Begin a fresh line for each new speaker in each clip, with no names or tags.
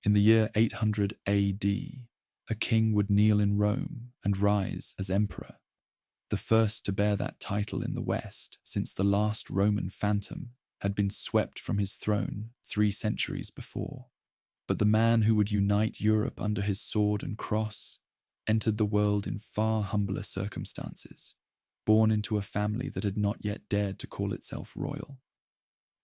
In the year 800 AD, a king would kneel in Rome and rise as emperor, the first to bear that title in the West since the last Roman phantom had been swept from his throne 3 centuries before. But the man who would unite Europe under his sword and cross entered the world in far humbler circumstances, born into a family that had not yet dared to call itself royal.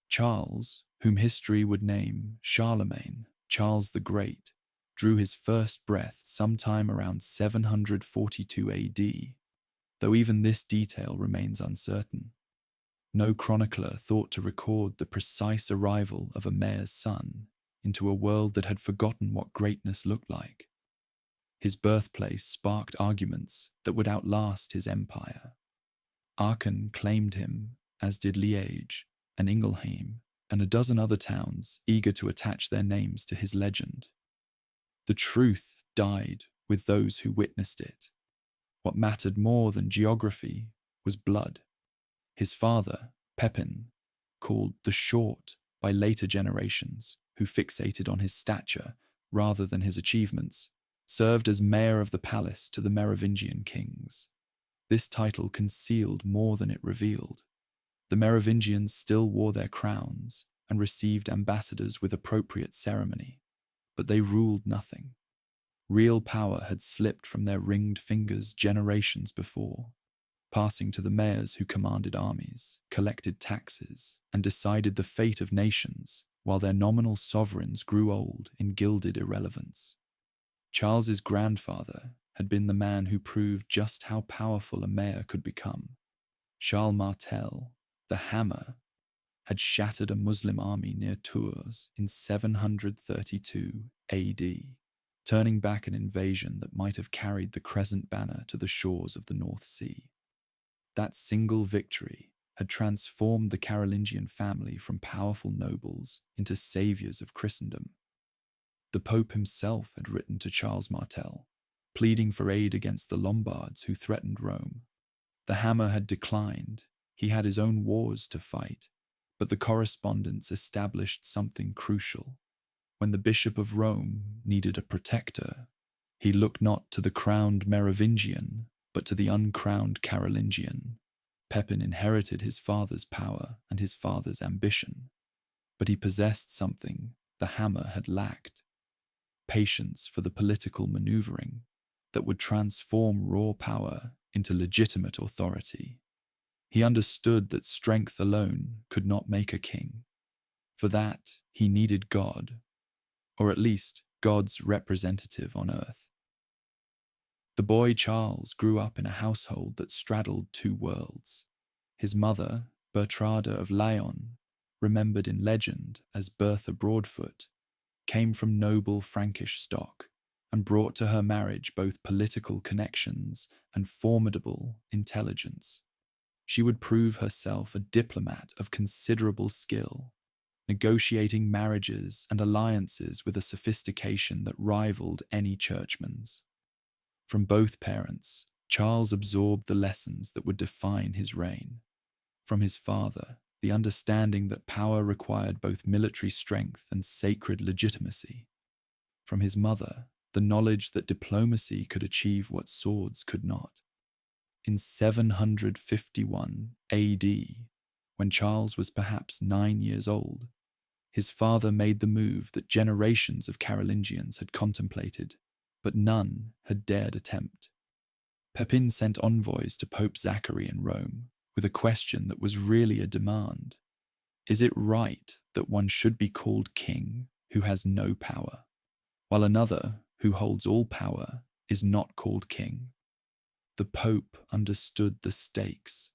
Charles, whom history would name Charlemagne, Charles the Great, drew his first breath sometime around 742 AD, though even this detail remains uncertain. No chronicler thought to record the precise arrival of a mayor's son into a world that had forgotten what greatness looked like. His birthplace sparked arguments that would outlast his empire. Aachen claimed him, as did Liège and Ingelheim, and a dozen other towns eager to attach their names to his legend. The truth died with those who witnessed it. What mattered more than geography was blood. His father, Pepin, called the Short by later generations who fixated on his stature rather than his achievements, served as mayor of the palace to the Merovingian kings. This title concealed more than it revealed. The Merovingians still wore their crowns and received ambassadors with appropriate ceremony, but they ruled nothing. Real power had slipped from their ringed fingers generations before, passing to the mayors who commanded armies, collected taxes, and decided the fate of nations, while their nominal sovereigns grew old in gilded irrelevance. Charles's grandfather had been the man who proved just how powerful a mayor could become. Charles Martel, the Hammer, had shattered a Muslim army near Tours in 732 AD, turning back an invasion that might have carried the crescent banner to the shores of the North Sea. That single victory had transformed the Carolingian family from powerful nobles into saviors of Christendom. The Pope himself had written to Charles Martel, pleading for aid against the Lombards who threatened Rome. The Hammer had declined. He had his own wars to fight, but the correspondence established something crucial. When the Bishop of Rome needed a protector, he looked not to the crowned Merovingian, but to the uncrowned Carolingian. Pepin inherited his father's power and his father's ambition, but he possessed something the Hammer had lacked: patience for the political maneuvering that would transform raw power into legitimate authority. He understood that strength alone could not make a king. For that, he needed God, or at least God's representative on earth. The boy Charles grew up in a household that straddled two worlds. His mother, Bertrada of Lyon, remembered in legend as Bertha Broadfoot, came from noble Frankish stock and brought to her marriage both political connections and formidable intelligence. She would prove herself a diplomat of considerable skill, negotiating marriages and alliances with a sophistication that rivaled any churchman's. From both parents, Charles absorbed the lessons that would define his reign. From his father, the understanding that power required both military strength and sacred legitimacy. From his mother, the knowledge that diplomacy could achieve what swords could not. In 751 AD, when Charles was perhaps 9 years old, his father made the move that generations of Carolingians had contemplated, but none had dared attempt. Pepin sent envoys to Pope Zachary in Rome with a question that was really a demand. Is it right that one should be called king who has no power, while another who holds all power is not called king? The Pope understood the stakes.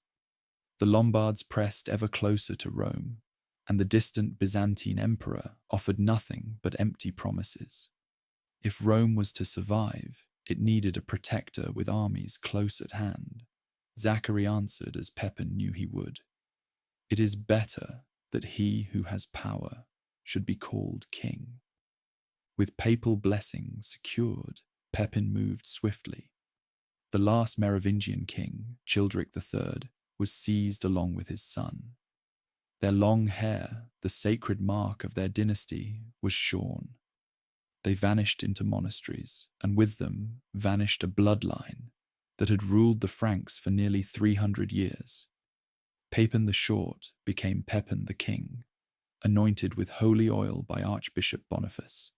The Lombards pressed ever closer to Rome, and the distant Byzantine emperor offered nothing but empty promises. If Rome was to survive, it needed a protector with armies close at hand. Zachary answered as Pepin knew he would. It is better that he who has power should be called king. With papal blessing secured, Pepin moved swiftly. The last Merovingian king, Childeric III, was seized along with his son. Their long hair, the sacred mark of their dynasty, was shorn. They vanished into monasteries, and with them vanished a bloodline that had ruled the Franks for nearly 300 years. Pepin the Short became Pepin the King, anointed with holy oil by Archbishop Boniface,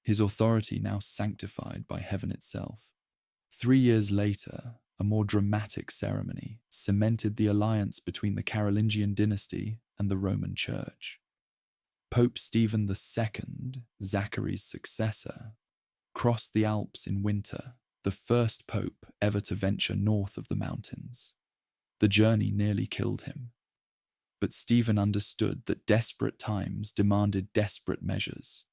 his authority now sanctified by heaven itself. 3 years later, a more dramatic ceremony cemented the alliance between the Carolingian dynasty and the Roman Church. Pope Stephen II, Zachary's successor, crossed the Alps in winter, the first pope ever to venture north of the mountains. The journey nearly killed him. But Stephen understood that desperate times demanded desperate measures,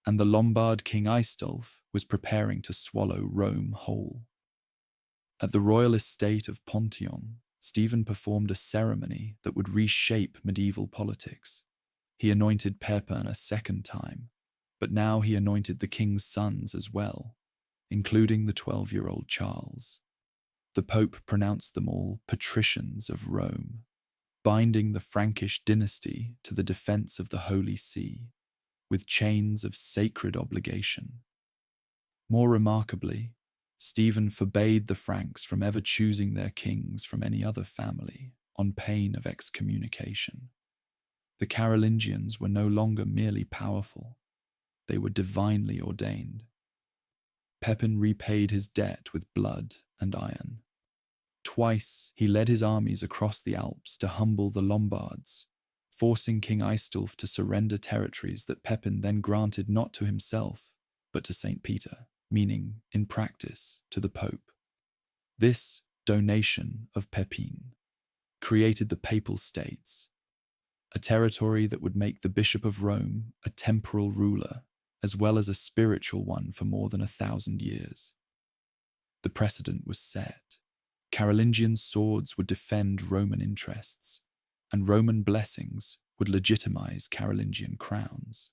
and the Lombard king Aistulf was preparing to swallow Rome whole. At the royal estate of Pontion, Stephen performed a ceremony that would reshape medieval politics. He anointed Pepin a second time, but now he anointed the king's sons as well, including the 12-year-old Charles. The Pope pronounced them all patricians of Rome, binding the Frankish dynasty to the defense of the Holy See, with chains of sacred obligation. More remarkably, Stephen forbade the Franks from ever choosing their kings from any other family on pain of excommunication. The Carolingians were no longer merely powerful, they were divinely ordained. Pepin repaid his debt with blood and iron. Twice he led his armies across the Alps to humble the Lombards, forcing King Aistulf to surrender territories that Pepin then granted not to himself, but to St. Peter, meaning, in practice, to the Pope. This donation of Pepin created the Papal States, a territory that would make the Bishop of Rome a temporal ruler, as well as a spiritual one for more than 1,000 years. The precedent was set. Carolingian swords would defend Roman interests, and Roman blessings would legitimize Carolingian crowns.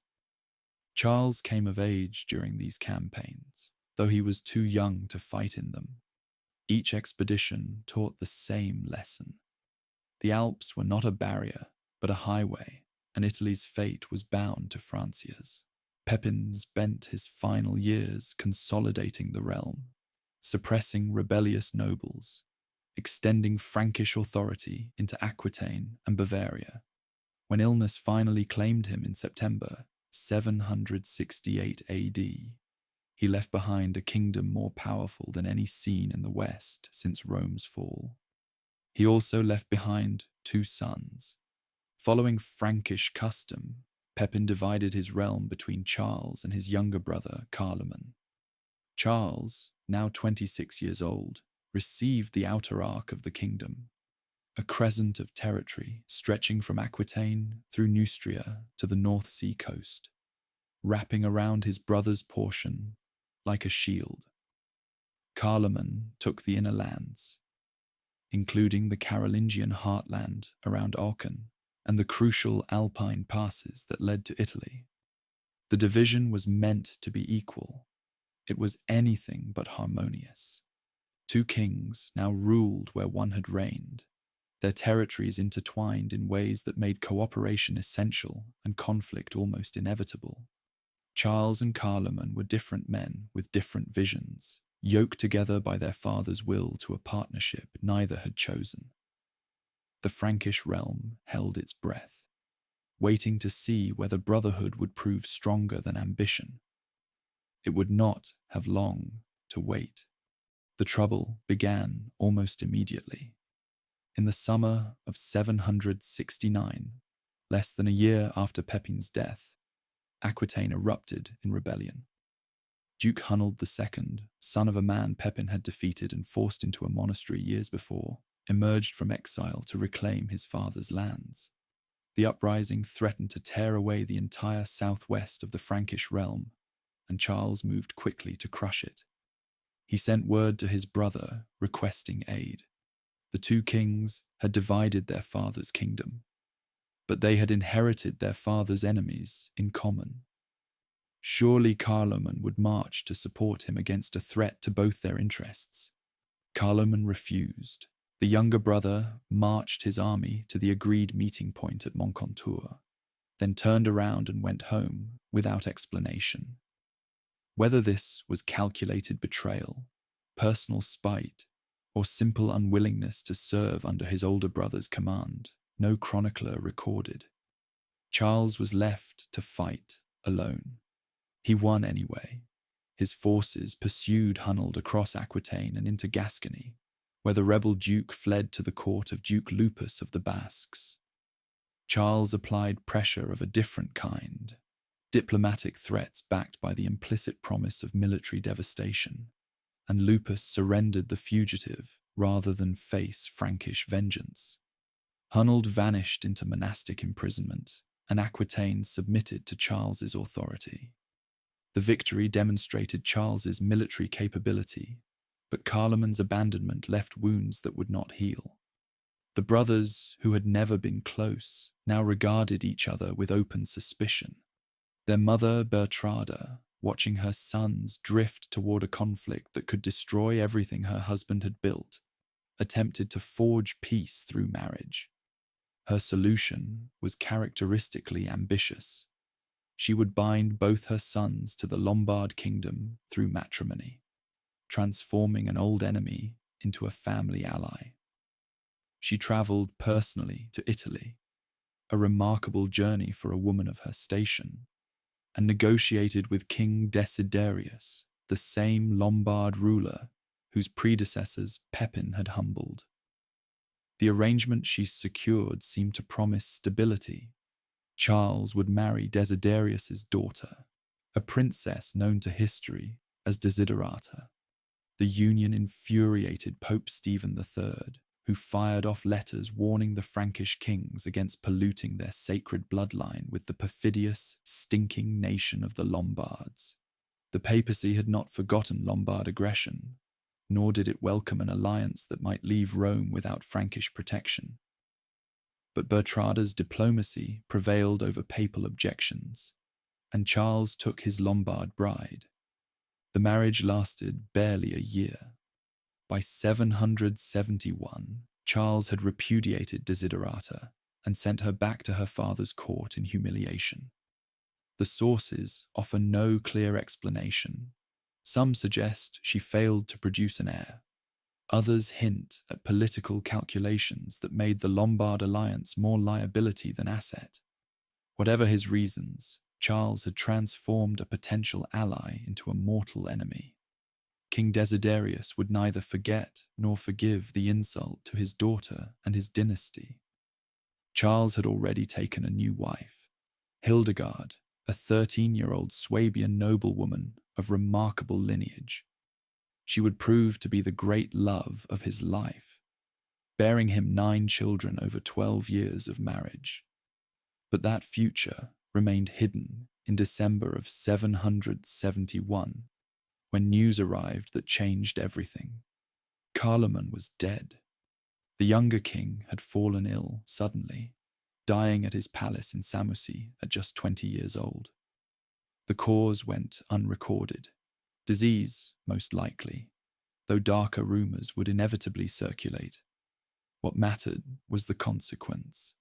Charles came of age during these campaigns, though he was too young to fight in them. Each expedition taught the same lesson. The Alps were not a barrier, but a highway, and Italy's fate was bound to Francia's. Pepin spent his final years consolidating the realm, suppressing rebellious nobles, extending Frankish authority into Aquitaine and Bavaria. When illness finally claimed him in September 768 AD, he left behind a kingdom more powerful than any seen in the West since Rome's fall. He also left behind 2 sons. Following Frankish custom, Pepin divided his realm between Charles and his younger brother Charlemagne. Charles, now 26 years old, received the outer arc of the kingdom, a crescent of territory stretching from Aquitaine through Neustria to the North Sea coast, wrapping around his brother's portion like a shield. Charlemagne took the inner lands, including the Carolingian heartland around Aachen and the crucial Alpine passes that led to Italy. The division was meant to be equal. It was anything but harmonious. 2 kings now ruled where one had reigned, their territories intertwined in ways that made cooperation essential and conflict almost inevitable. Charles and Charlemagne were different men with different visions, yoked together by their father's will to a partnership neither had chosen. The Frankish realm held its breath, waiting to see whether brotherhood would prove stronger than ambition. It would not have long to wait. The trouble began almost immediately. In the summer of 769, less than a year after Pepin's death, Aquitaine erupted in rebellion. Duke Hunald II, son of a man Pepin had defeated and forced into a monastery years before, emerged from exile to reclaim his father's lands. The uprising threatened to tear away the entire southwest of the Frankish realm, and Charles moved quickly to crush it. He sent word to his brother requesting aid. The 2 kings had divided their father's kingdom, but they had inherited their father's enemies in common. Surely Charlemagne would march to support him against a threat to both their interests. Charlemagne refused. The younger brother marched his army to the agreed meeting point at Moncontour, then turned around and went home without explanation. Whether this was calculated betrayal, personal spite, or simple unwillingness to serve under his older brother's command, no chronicler recorded. Charles was left to fight alone. He won anyway. His forces pursued Hunald across Aquitaine and into Gascony, where the rebel duke fled to the court of Duke Lupus of the Basques. Charles applied pressure of a different kind, diplomatic threats backed by the implicit promise of military devastation, and Lupus surrendered the fugitive rather than face Frankish vengeance. Hunald vanished into monastic imprisonment, and Aquitaine submitted to Charles's authority. The victory demonstrated Charles's military capability, but Charlemagne's abandonment left wounds that would not heal. The brothers, who had never been close, now regarded each other with open suspicion. Their mother, Bertrada, watching her sons drift toward a conflict that could destroy everything her husband had built, attempted to forge peace through marriage. Her solution was characteristically ambitious. She would bind both her sons to the Lombard kingdom through matrimony, transforming an old enemy into a family ally. She traveled personally to Italy, a remarkable journey for a woman of her station, and negotiated with King Desiderius, the same Lombard ruler whose predecessors Pepin had humbled. The arrangement she secured seemed to promise stability. Charles would marry Desiderius's daughter, a princess known to history as Desiderata. The union infuriated Pope Stephen III, who fired off letters warning the Frankish kings against polluting their sacred bloodline with the perfidious, stinking nation of the Lombards. The papacy had not forgotten Lombard aggression, nor did it welcome an alliance that might leave Rome without Frankish protection. But Bertrada's diplomacy prevailed over papal objections, and Charles took his Lombard bride. The marriage lasted barely a year. By 771, Charles had repudiated Desiderata and sent her back to her father's court in humiliation. The sources offer no clear explanation. Some suggest she failed to produce an heir. Others hint at political calculations that made the Lombard alliance more liability than asset. Whatever his reasons, Charles had transformed a potential ally into a mortal enemy. King Desiderius would neither forget nor forgive the insult to his daughter and his dynasty. Charles had already taken a new wife, Hildegard, a 13-year-old Swabian noblewoman of remarkable lineage. She would prove to be the great love of his life, bearing him 9 children over 12 years of marriage. But that future remained hidden in December of 771, when news arrived that changed everything. Charlemagne was dead. The younger king had fallen ill suddenly, dying at his palace in Samosy at just 20 years old. The cause went unrecorded. Disease, most likely, though darker rumors would inevitably circulate. What mattered was the consequence.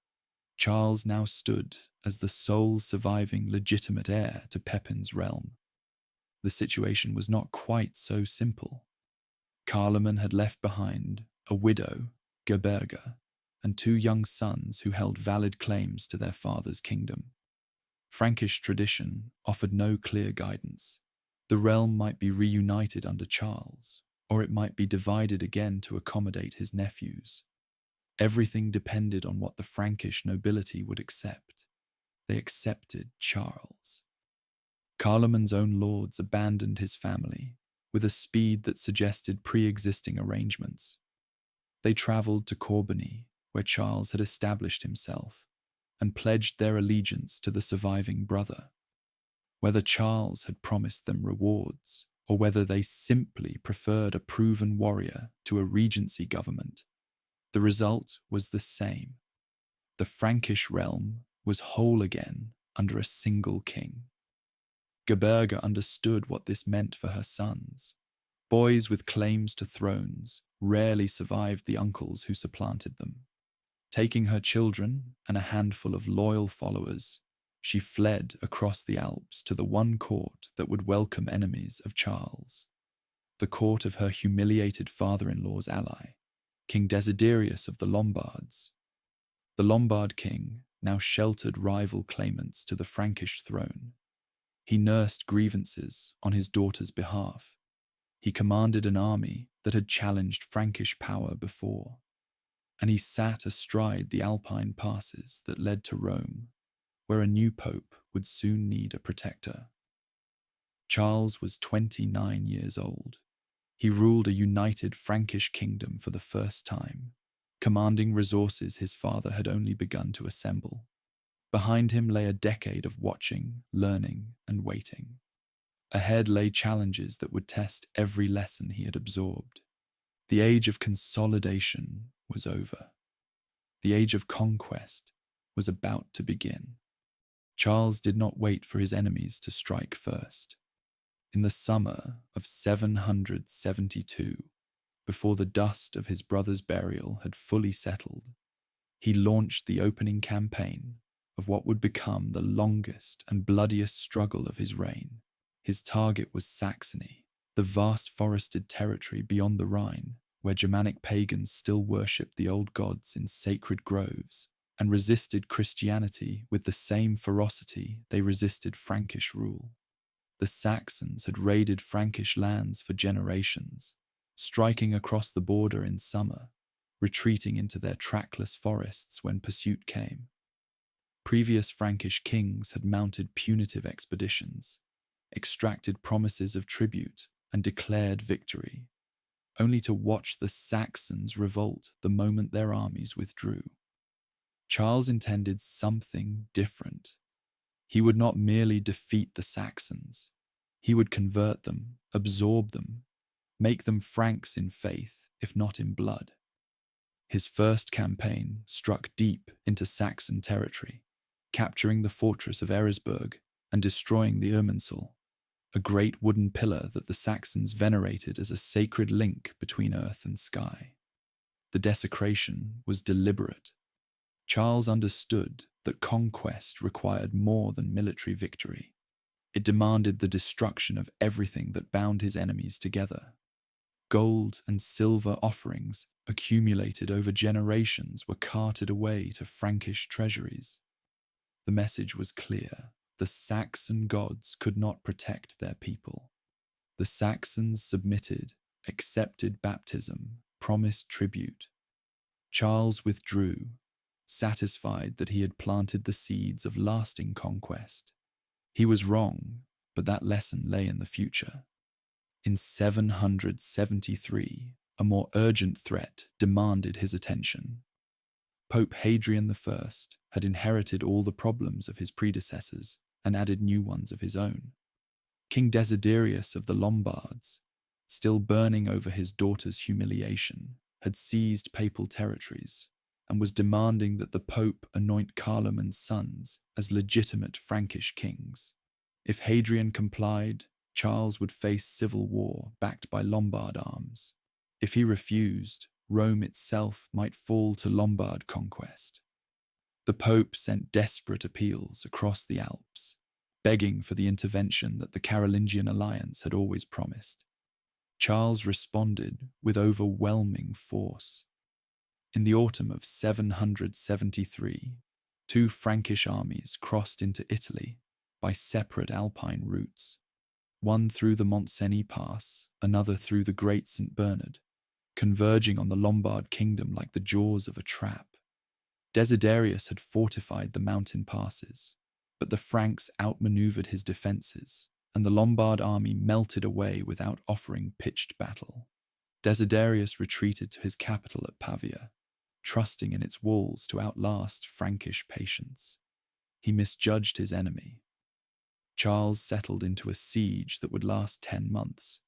Charles now stood as the sole surviving legitimate heir to Pepin's realm. The situation was not quite so simple. Charlemagne had left behind a widow, Gerberga, and 2 young sons who held valid claims to their father's kingdom. Frankish tradition offered no clear guidance. The realm might be reunited under Charles, or it might be divided again to accommodate his nephews. Everything depended on what the Frankish nobility would accept. They accepted Charles. Charlemagne's own lords abandoned his family with a speed that suggested pre-existing arrangements. They travelled to Corbeny, where Charles had established himself, and pledged their allegiance to the surviving brother. Whether Charles had promised them rewards, or whether they simply preferred a proven warrior to a regency government, the result was the same. The Frankish realm was whole again under a single king. Gerberga understood what this meant for her sons. Boys with claims to thrones rarely survived the uncles who supplanted them. Taking her children and a handful of loyal followers, she fled across the Alps to the one court that would welcome enemies of Charles, the court of her humiliated father-in-law's ally, King Desiderius of the Lombards. The Lombard king now sheltered rival claimants to the Frankish throne. He nursed grievances on his daughter's behalf. He commanded an army that had challenged Frankish power before, and he sat astride the Alpine passes that led to Rome, where a new pope would soon need a protector. Charles was 29 years old. He ruled a united Frankish kingdom for the first time, commanding resources his father had only begun to assemble. Behind him lay a decade of watching, learning, and waiting. Ahead lay challenges that would test every lesson he had absorbed. The age of consolidation was over. The age of conquest was about to begin. Charles did not wait for his enemies to strike first. In the summer of 772, before the dust of his brother's burial had fully settled, he launched the opening campaign of what would become the longest and bloodiest struggle of his reign. His target was Saxony, the vast forested territory beyond the Rhine, where Germanic pagans still worshipped the old gods in sacred groves and resisted Christianity with the same ferocity they resisted Frankish rule. The Saxons had raided Frankish lands for generations, striking across the border in summer, retreating into their trackless forests when pursuit came. Previous Frankish kings had mounted punitive expeditions, extracted promises of tribute, and declared victory, only to watch the Saxons revolt the moment their armies withdrew. Charles intended something different. He would not merely defeat the Saxons. He would convert them, absorb them, make them Franks in faith, if not in blood. His first campaign struck deep into Saxon territory, capturing the fortress of Eresburg and destroying the Irminsul, a great wooden pillar that the Saxons venerated as a sacred link between earth and sky. The desecration was deliberate. Charles understood that conquest required more than military victory. It demanded the destruction of everything that bound his enemies together. Gold and silver offerings accumulated over generations were carted away to Frankish treasuries. The message was clear. The Saxon gods could not protect their people. The Saxons submitted, accepted baptism, promised tribute. Charles withdrew, satisfied that he had planted the seeds of lasting conquest. He was wrong, but that lesson lay in the future. In 773, a more urgent threat demanded his attention. Pope Hadrian I had inherited all the problems of his predecessors and added new ones of his own. King Desiderius of the Lombards, still burning over his daughter's humiliation, had seized papal territories and was demanding that the Pope anoint Charlemagne's sons as legitimate Frankish kings. If Hadrian complied, Charles would face civil war backed by Lombard arms. If he refused, Rome itself might fall to Lombard conquest. The Pope sent desperate appeals across the Alps, begging for the intervention that the Carolingian alliance had always promised. Charles responded with overwhelming force. In the autumn of 773, two Frankish armies crossed into Italy by separate Alpine routes, one through the Mont Cenis Pass, another through the Great St. Bernard, converging on the Lombard kingdom like the jaws of a trap. Desiderius had fortified the mountain passes, but the Franks outmaneuvered his defences, and the Lombard army melted away without offering pitched battle. Desiderius retreated to his capital at Pavia, trusting in its walls to outlast Frankish patience. He misjudged his enemy. Charles settled into a siege that would last 10 months,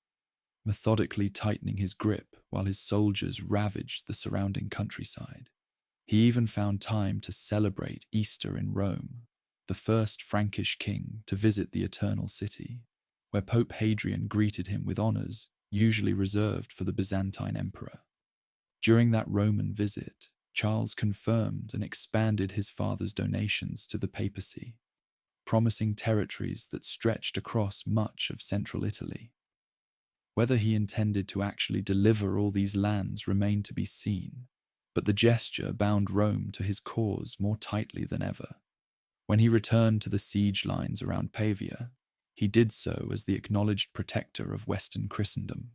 methodically tightening his grip while his soldiers ravaged the surrounding countryside. He even found time to celebrate Easter in Rome, the first Frankish king to visit the Eternal City, where Pope Hadrian greeted him with honours usually reserved for the Byzantine emperor. During that Roman visit, Charles confirmed and expanded his father's donations to the papacy. promising territories that stretched across much of central Italy. Whether he intended to actually deliver all these lands remained to be seen, but the gesture bound Rome to his cause more tightly than ever. When he returned to the siege lines around Pavia, he did so as the acknowledged protector of Western Christendom.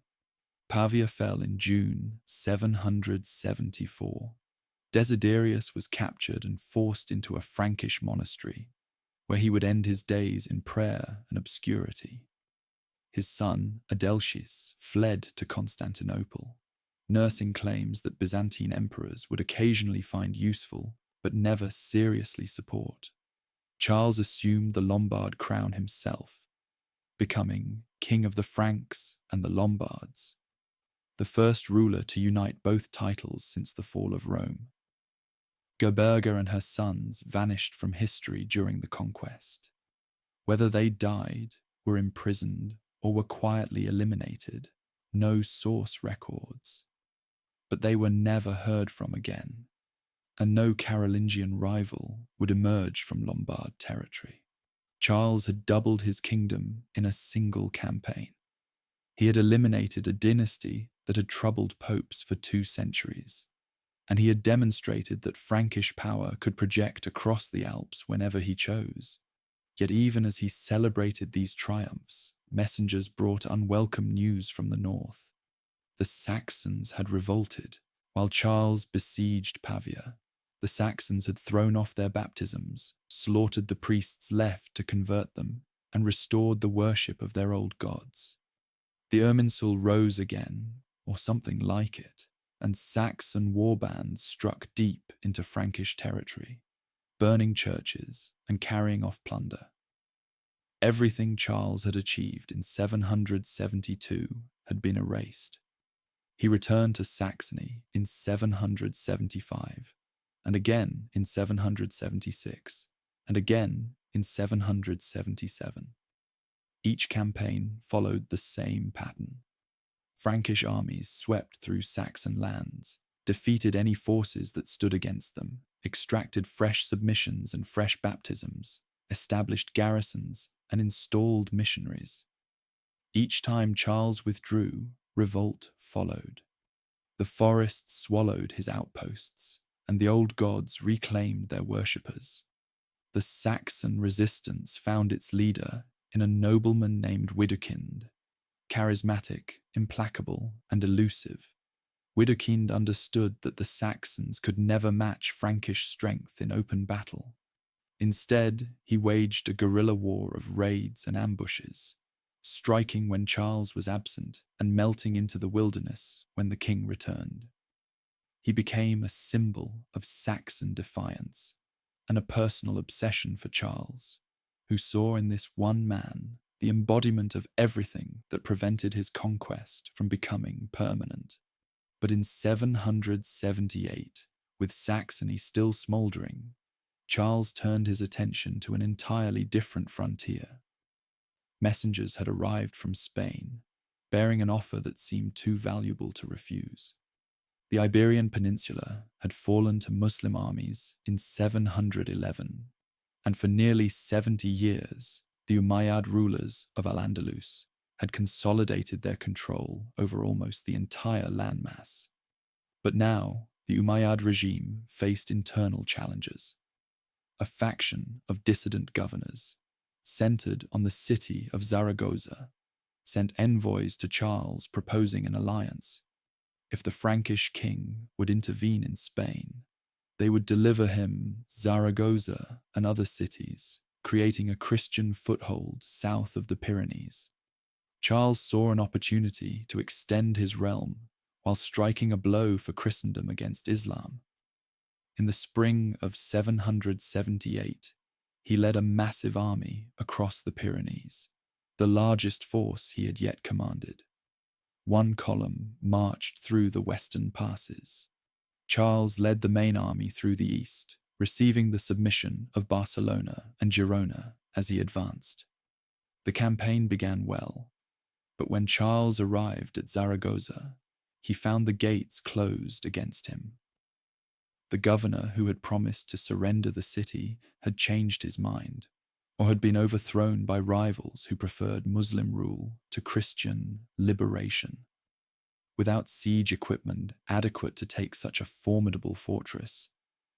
Pavia fell in June 774. Desiderius was captured and forced into a Frankish monastery, where he would end his days in prayer and obscurity. His son, Adelchis, fled to Constantinople, nursing claims that Byzantine emperors would occasionally find useful but never seriously support. Charles assumed the Lombard crown himself, becoming King of the Franks and the Lombards, the first ruler to unite both titles since the fall of Rome. Gerberga and her sons vanished from history during the conquest. Whether they died, were imprisoned, or were quietly eliminated, no source records. But they were never heard from again, and no Carolingian rival would emerge from Lombard territory. Charles had doubled his kingdom in a single campaign. He had eliminated a dynasty that had troubled popes for 2 centuries, and he had demonstrated that Frankish power could project across the Alps whenever he chose. Yet even as he celebrated these triumphs, messengers brought unwelcome news from the north. The Saxons had revolted, while Charles besieged Pavia. The Saxons had thrown off their baptisms, slaughtered the priests left to convert them, and restored the worship of their old gods. The Irminsul rose again, or something like it, and Saxon warbands struck deep into Frankish territory, burning churches and carrying off plunder. Everything Charles had achieved in 772 had been erased. He returned to Saxony in 775, and again in 776, and again in 777. Each campaign followed the same pattern. Frankish armies swept through Saxon lands, defeated any forces that stood against them, extracted fresh submissions and fresh baptisms, established garrisons, and installed missionaries. Each time Charles withdrew, revolt followed. The forests swallowed his outposts, and the old gods reclaimed their worshippers. The Saxon resistance found its leader in a nobleman named Widukind. Charismatic, implacable, and elusive, Widukind understood that the Saxons could never match Frankish strength in open battle. Instead, he waged a guerrilla war of raids and ambushes, striking when Charles was absent and melting into the wilderness when the king returned. He became a symbol of Saxon defiance and a personal obsession for Charles, who saw in this one man the embodiment of everything that prevented his conquest from becoming permanent. But in 778, with Saxony still smouldering, Charles turned his attention to an entirely different frontier. Messengers had arrived from Spain, bearing an offer that seemed too valuable to refuse. The Iberian Peninsula had fallen to Muslim armies in 711, and for nearly 70 years, the Umayyad rulers of Al-Andalus had consolidated their control over almost the entire landmass. But now, the Umayyad regime faced internal challenges. A faction of dissident governors, centered on the city of Zaragoza, sent envoys to Charles proposing an alliance. If the Frankish king would intervene in Spain, they would deliver him Zaragoza and other cities, creating a Christian foothold south of the Pyrenees. Charles saw an opportunity to extend his realm while striking a blow for Christendom against Islam. In the spring of 778, he led a massive army across the Pyrenees, the largest force he had yet commanded. One column marched through the western passes. Charles led the main army through the east, receiving the submission of Barcelona and Girona as he advanced. The campaign began well, but when Charles arrived at Zaragoza, he found the gates closed against him. The governor who had promised to surrender the city had changed his mind, or had been overthrown by rivals who preferred Muslim rule to Christian liberation. Without siege equipment adequate to take such a formidable fortress,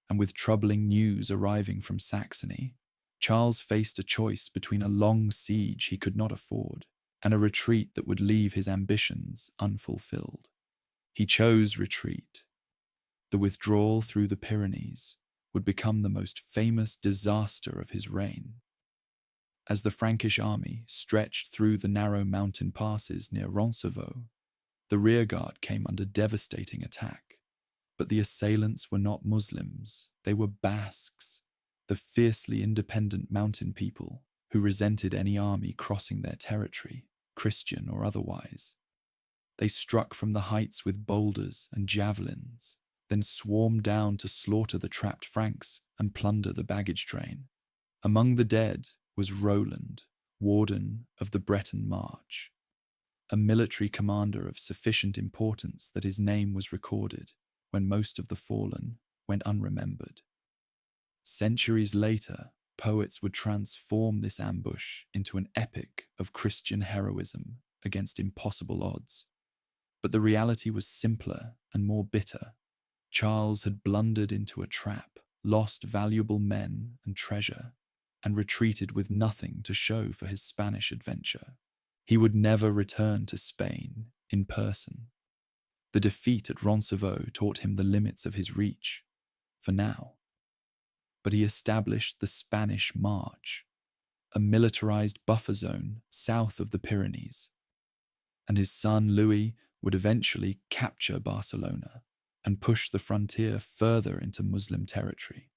and with troubling news arriving from Saxony, Charles faced a choice between a long siege he could not afford and a retreat that would leave his ambitions unfulfilled. He chose retreat. The withdrawal through the Pyrenees would become the most famous disaster of his reign. As the Frankish army stretched through the narrow mountain passes near Roncevaux, the rearguard came under devastating attack. But the assailants were not Muslims, they were Basques, the fiercely independent mountain people who resented any army crossing their territory, Christian or otherwise. They struck from the heights with boulders and javelins, then swarmed down to slaughter the trapped Franks and plunder the baggage train. Among the dead was Roland, warden of the Breton March, a military commander of sufficient importance that his name was recorded when most of the fallen went unremembered. Centuries later, poets would transform this ambush into an epic of Christian heroism against impossible odds. But the reality was simpler and more bitter. Charles had blundered into a trap, lost valuable men and treasure, and retreated with nothing to show for his Spanish adventure. He would never return to Spain in person. The defeat at Roncevaux taught him the limits of his reach, for now. But he established the Spanish March, a militarized buffer zone south of the Pyrenees, and his son Louis would eventually capture Barcelona and push the frontier further into Muslim territory.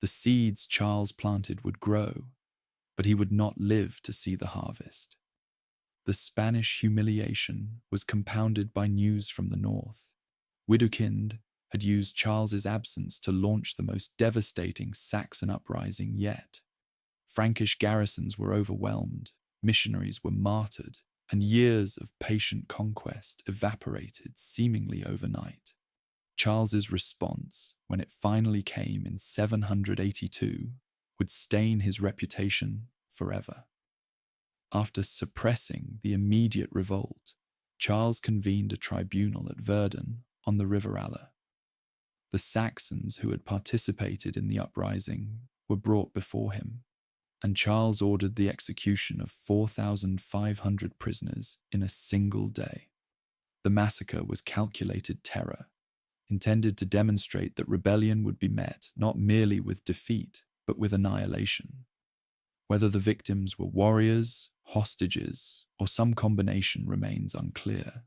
The seeds Charles planted would grow, but he would not live to see the harvest. The Spanish humiliation was compounded by news from the north. Widukind had used Charles's absence to launch the most devastating Saxon uprising yet. Frankish garrisons were overwhelmed, missionaries were martyred, and years of patient conquest evaporated seemingly overnight. Charles's response, when it finally came in 782, would stain his reputation forever. After suppressing the immediate revolt, Charles convened a tribunal at Verdun on the River Aller. The Saxons who had participated in the uprising were brought before him, and Charles ordered the execution of 4,500 prisoners in a single day. The massacre was calculated terror, intended to demonstrate that rebellion would be met not merely with defeat, but with annihilation. Whether the victims were warriors, hostages, or some combination remains unclear.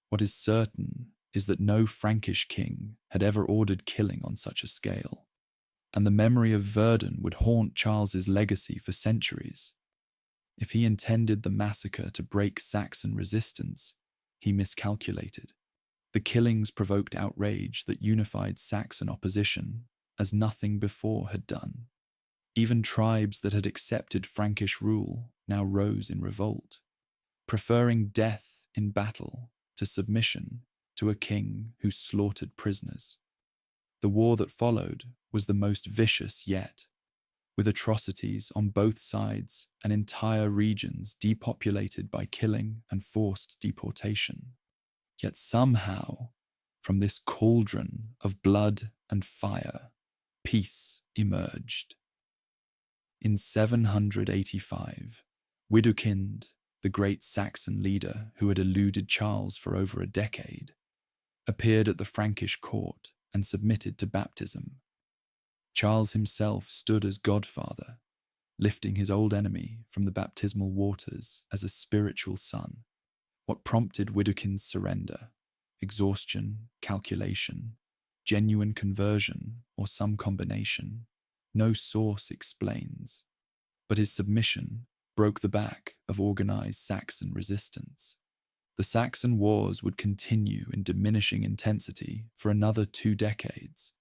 What is certain is that no Frankish king had ever ordered killing on such a scale, and the memory of Verdun would haunt Charles's legacy for centuries. If he intended the massacre to break Saxon resistance, he miscalculated. The killings provoked outrage that unified Saxon opposition as nothing before had done. Even tribes that had accepted Frankish rule now rose in revolt, preferring death in battle to submission to a king who slaughtered prisoners. The war that followed was the most vicious yet, with atrocities on both sides and entire regions depopulated by killing and forced deportation. Yet somehow, from this cauldron of blood and fire, peace emerged. In 785, Widukind, the great Saxon leader who had eluded Charles for over a decade, appeared at the Frankish court and submitted to baptism. Charles himself stood as godfather, lifting his old enemy from the baptismal waters as a spiritual son. What prompted Widukind's surrender? Exhaustion, calculation, genuine conversion, or some combination? No source explains. But his submission broke the back of organized Saxon resistance. The Saxon wars would continue in diminishing intensity for another 2 decades,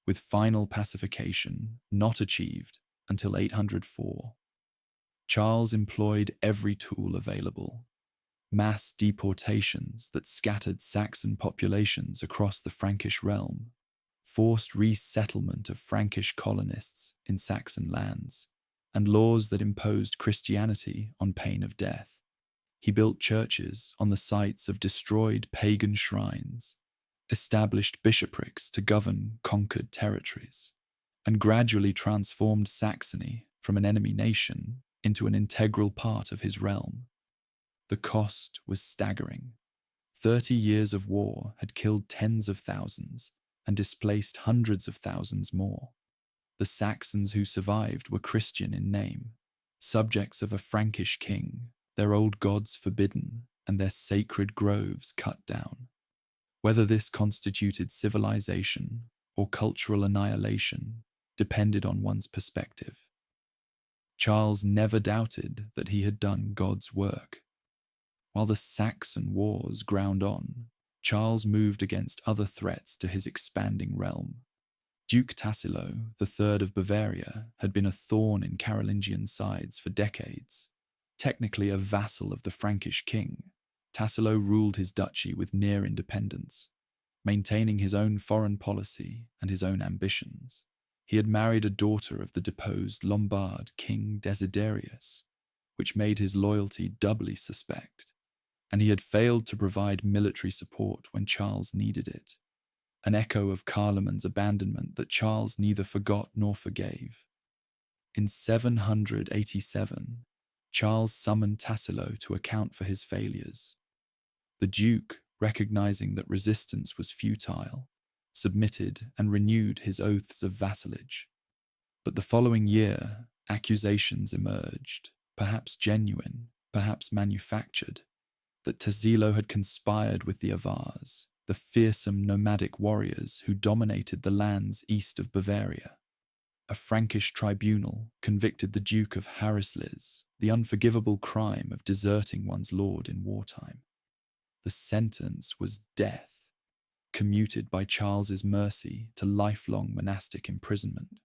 with final pacification not achieved until 804. Charles employed every tool available. Mass deportations that scattered Saxon populations across the Frankish realm, forced resettlement of Frankish colonists in Saxon lands, and laws that imposed Christianity on pain of death. He built churches on the sites of destroyed pagan shrines, established bishoprics to govern conquered territories, and gradually transformed Saxony from an enemy nation into an integral part of his realm. The cost was staggering. 30 years of war had killed tens of thousands and displaced hundreds of thousands more. The Saxons who survived were Christian in name, subjects of a Frankish king, their old gods forbidden and their sacred groves cut down. Whether this constituted civilization or cultural annihilation depended on one's perspective. Charles never doubted that he had done God's work. While the Saxon wars ground on, Charles moved against other threats to his expanding realm. Duke Tassilo, III of Bavaria, had been a thorn in Carolingian sides for decades. Technically a vassal of the Frankish king, Tassilo ruled his duchy with near independence, maintaining his own foreign policy and his own ambitions. He had married a daughter of the deposed Lombard king Desiderius, which made his loyalty doubly suspect, and he had failed to provide military support when Charles needed it, an echo of Charlemagne's abandonment that Charles neither forgot nor forgave. In 787, Charles summoned Tassilo to account for his failures. The Duke, recognizing that resistance was futile, submitted and renewed his oaths of vassalage. But the following year, accusations emerged, perhaps genuine, perhaps manufactured, that Tassilo had conspired with the Avars, the fearsome nomadic warriors who dominated the lands east of Bavaria. A Frankish tribunal convicted the Duke of Harisliz, the unforgivable crime of deserting one's lord in wartime. The sentence was death, commuted by Charles's mercy to lifelong monastic imprisonment.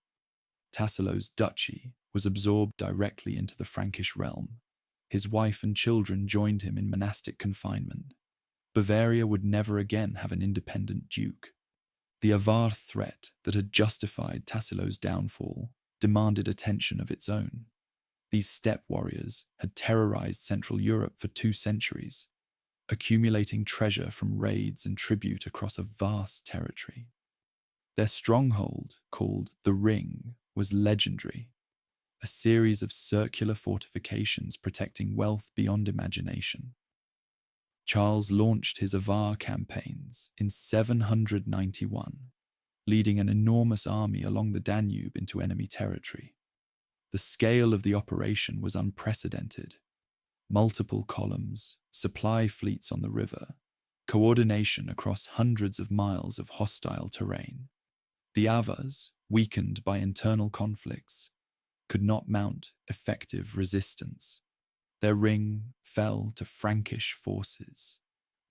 Tassilo's duchy was absorbed directly into the Frankish realm. His wife and children joined him in monastic confinement. Bavaria would never again have an independent duke. The Avar threat that had justified Tassilo's downfall demanded attention of its own. These steppe warriors had terrorized Central Europe for 2 centuries, accumulating treasure from raids and tribute across a vast territory. Their stronghold, called the Ring, was legendary, a series of circular fortifications protecting wealth beyond imagination. Charles launched his Avar campaigns in 791, leading an enormous army along the Danube into enemy territory. The scale of the operation was unprecedented. Multiple columns, supply fleets on the river, coordination across hundreds of miles of hostile terrain. The Avars, weakened by internal conflicts, could not mount effective resistance. Their ring fell to Frankish forces.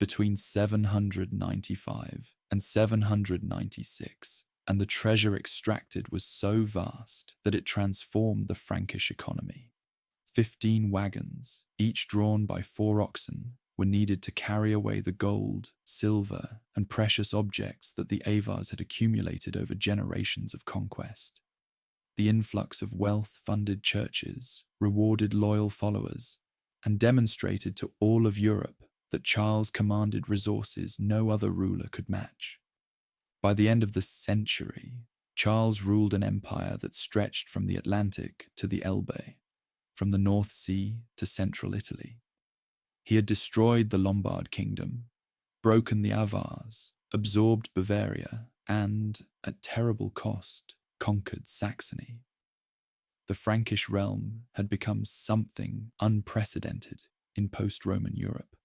Between 795 and 796, and the treasure extracted was so vast that it transformed the Frankish economy. 15 wagons, each drawn by 4 oxen, were needed to carry away the gold, silver, and precious objects that the Avars had accumulated over generations of conquest. The influx of wealth-funded churches rewarded loyal followers and demonstrated to all of Europe that Charles commanded resources no other ruler could match. By the end of the century, Charles ruled an empire that stretched from the Atlantic to the Elbe, from the North Sea to central Italy. He had destroyed the Lombard kingdom, broken the Avars, absorbed Bavaria, and, at terrible cost, conquered Saxony. The Frankish realm had become something unprecedented in post-Roman Europe.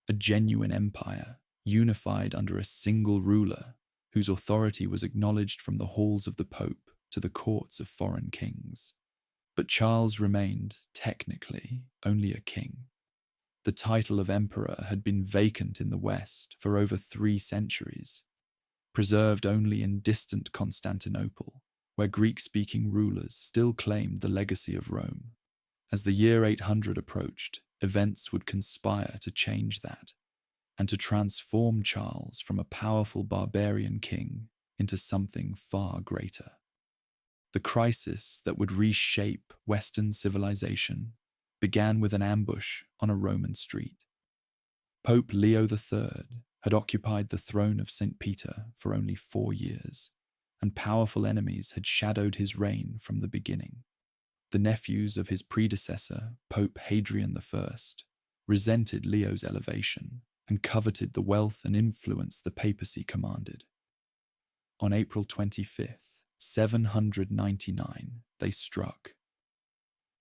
A genuine empire, unified under a single ruler, whose authority was acknowledged from the halls of the Pope to the courts of foreign kings. But Charles remained, technically, only a king. The title of emperor had been vacant in the West for over 3 centuries, preserved only in distant Constantinople, where Greek-speaking rulers still claimed the legacy of Rome. As the year 800 approached, events would conspire to change that, and to transform Charles from a powerful barbarian king into something far greater. The crisis that would reshape Western civilization began with an ambush on a Roman street. Pope Leo III had occupied the throne of St. Peter for only 4 years, and powerful enemies had shadowed his reign from the beginning. The nephews of his predecessor, Pope Hadrian I, resented Leo's elevation and coveted the wealth and influence the papacy commanded. On April 25th, 799, they struck.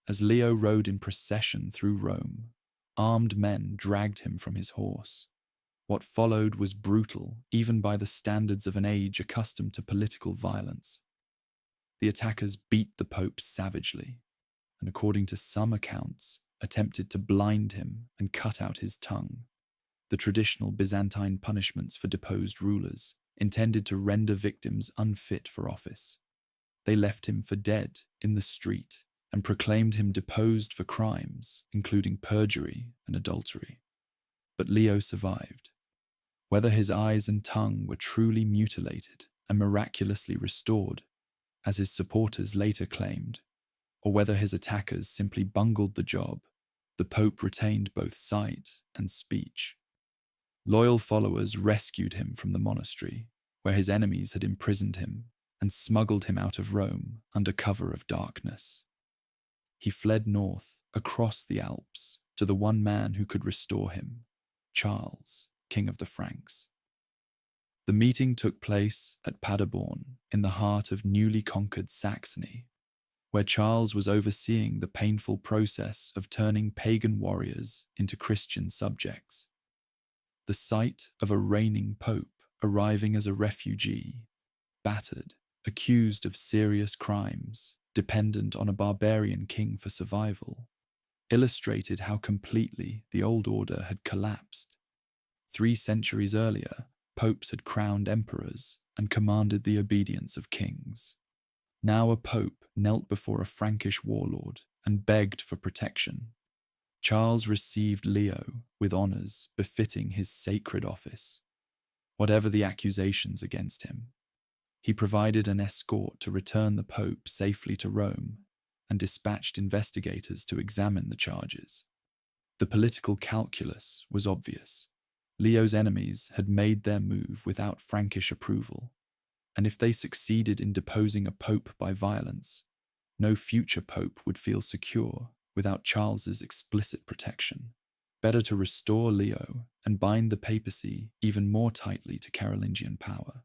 As Leo rode in procession through Rome, armed men dragged him from his horse. What followed was brutal, even by the standards of an age accustomed to political violence. The attackers beat the Pope savagely, and according to some accounts, attempted to blind him and cut out his tongue, the traditional Byzantine punishments for deposed rulers, intended to render victims unfit for office. They left him for dead in the street and proclaimed him deposed for crimes, including perjury and adultery. But Leo survived. Whether his eyes and tongue were truly mutilated and miraculously restored, as his supporters later claimed, or whether his attackers simply bungled the job, the Pope retained both sight and speech. Loyal followers rescued him from the monastery, where his enemies had imprisoned him, and smuggled him out of Rome under cover of darkness. He fled north, across the Alps, to the one man who could restore him, Charles, King of the Franks. The meeting took place at Paderborn, in the heart of newly conquered Saxony, where Charles was overseeing the painful process of turning pagan warriors into Christian subjects. The sight of a reigning pope arriving as a refugee, battered, accused of serious crimes, dependent on a barbarian king for survival, illustrated how completely the old order had collapsed. 3 centuries earlier, popes had crowned emperors and commanded the obedience of kings. Now a pope knelt before a Frankish warlord and begged for protection. Charles received Leo with honours befitting his sacred office. Whatever the accusations against him, he provided an escort to return the Pope safely to Rome and dispatched investigators to examine the charges. The political calculus was obvious. Leo's enemies had made their move without Frankish approval, and if they succeeded in deposing a pope by violence, no future pope would feel secure without Charles's explicit protection. Better to restore Leo and bind the papacy even more tightly to Carolingian power.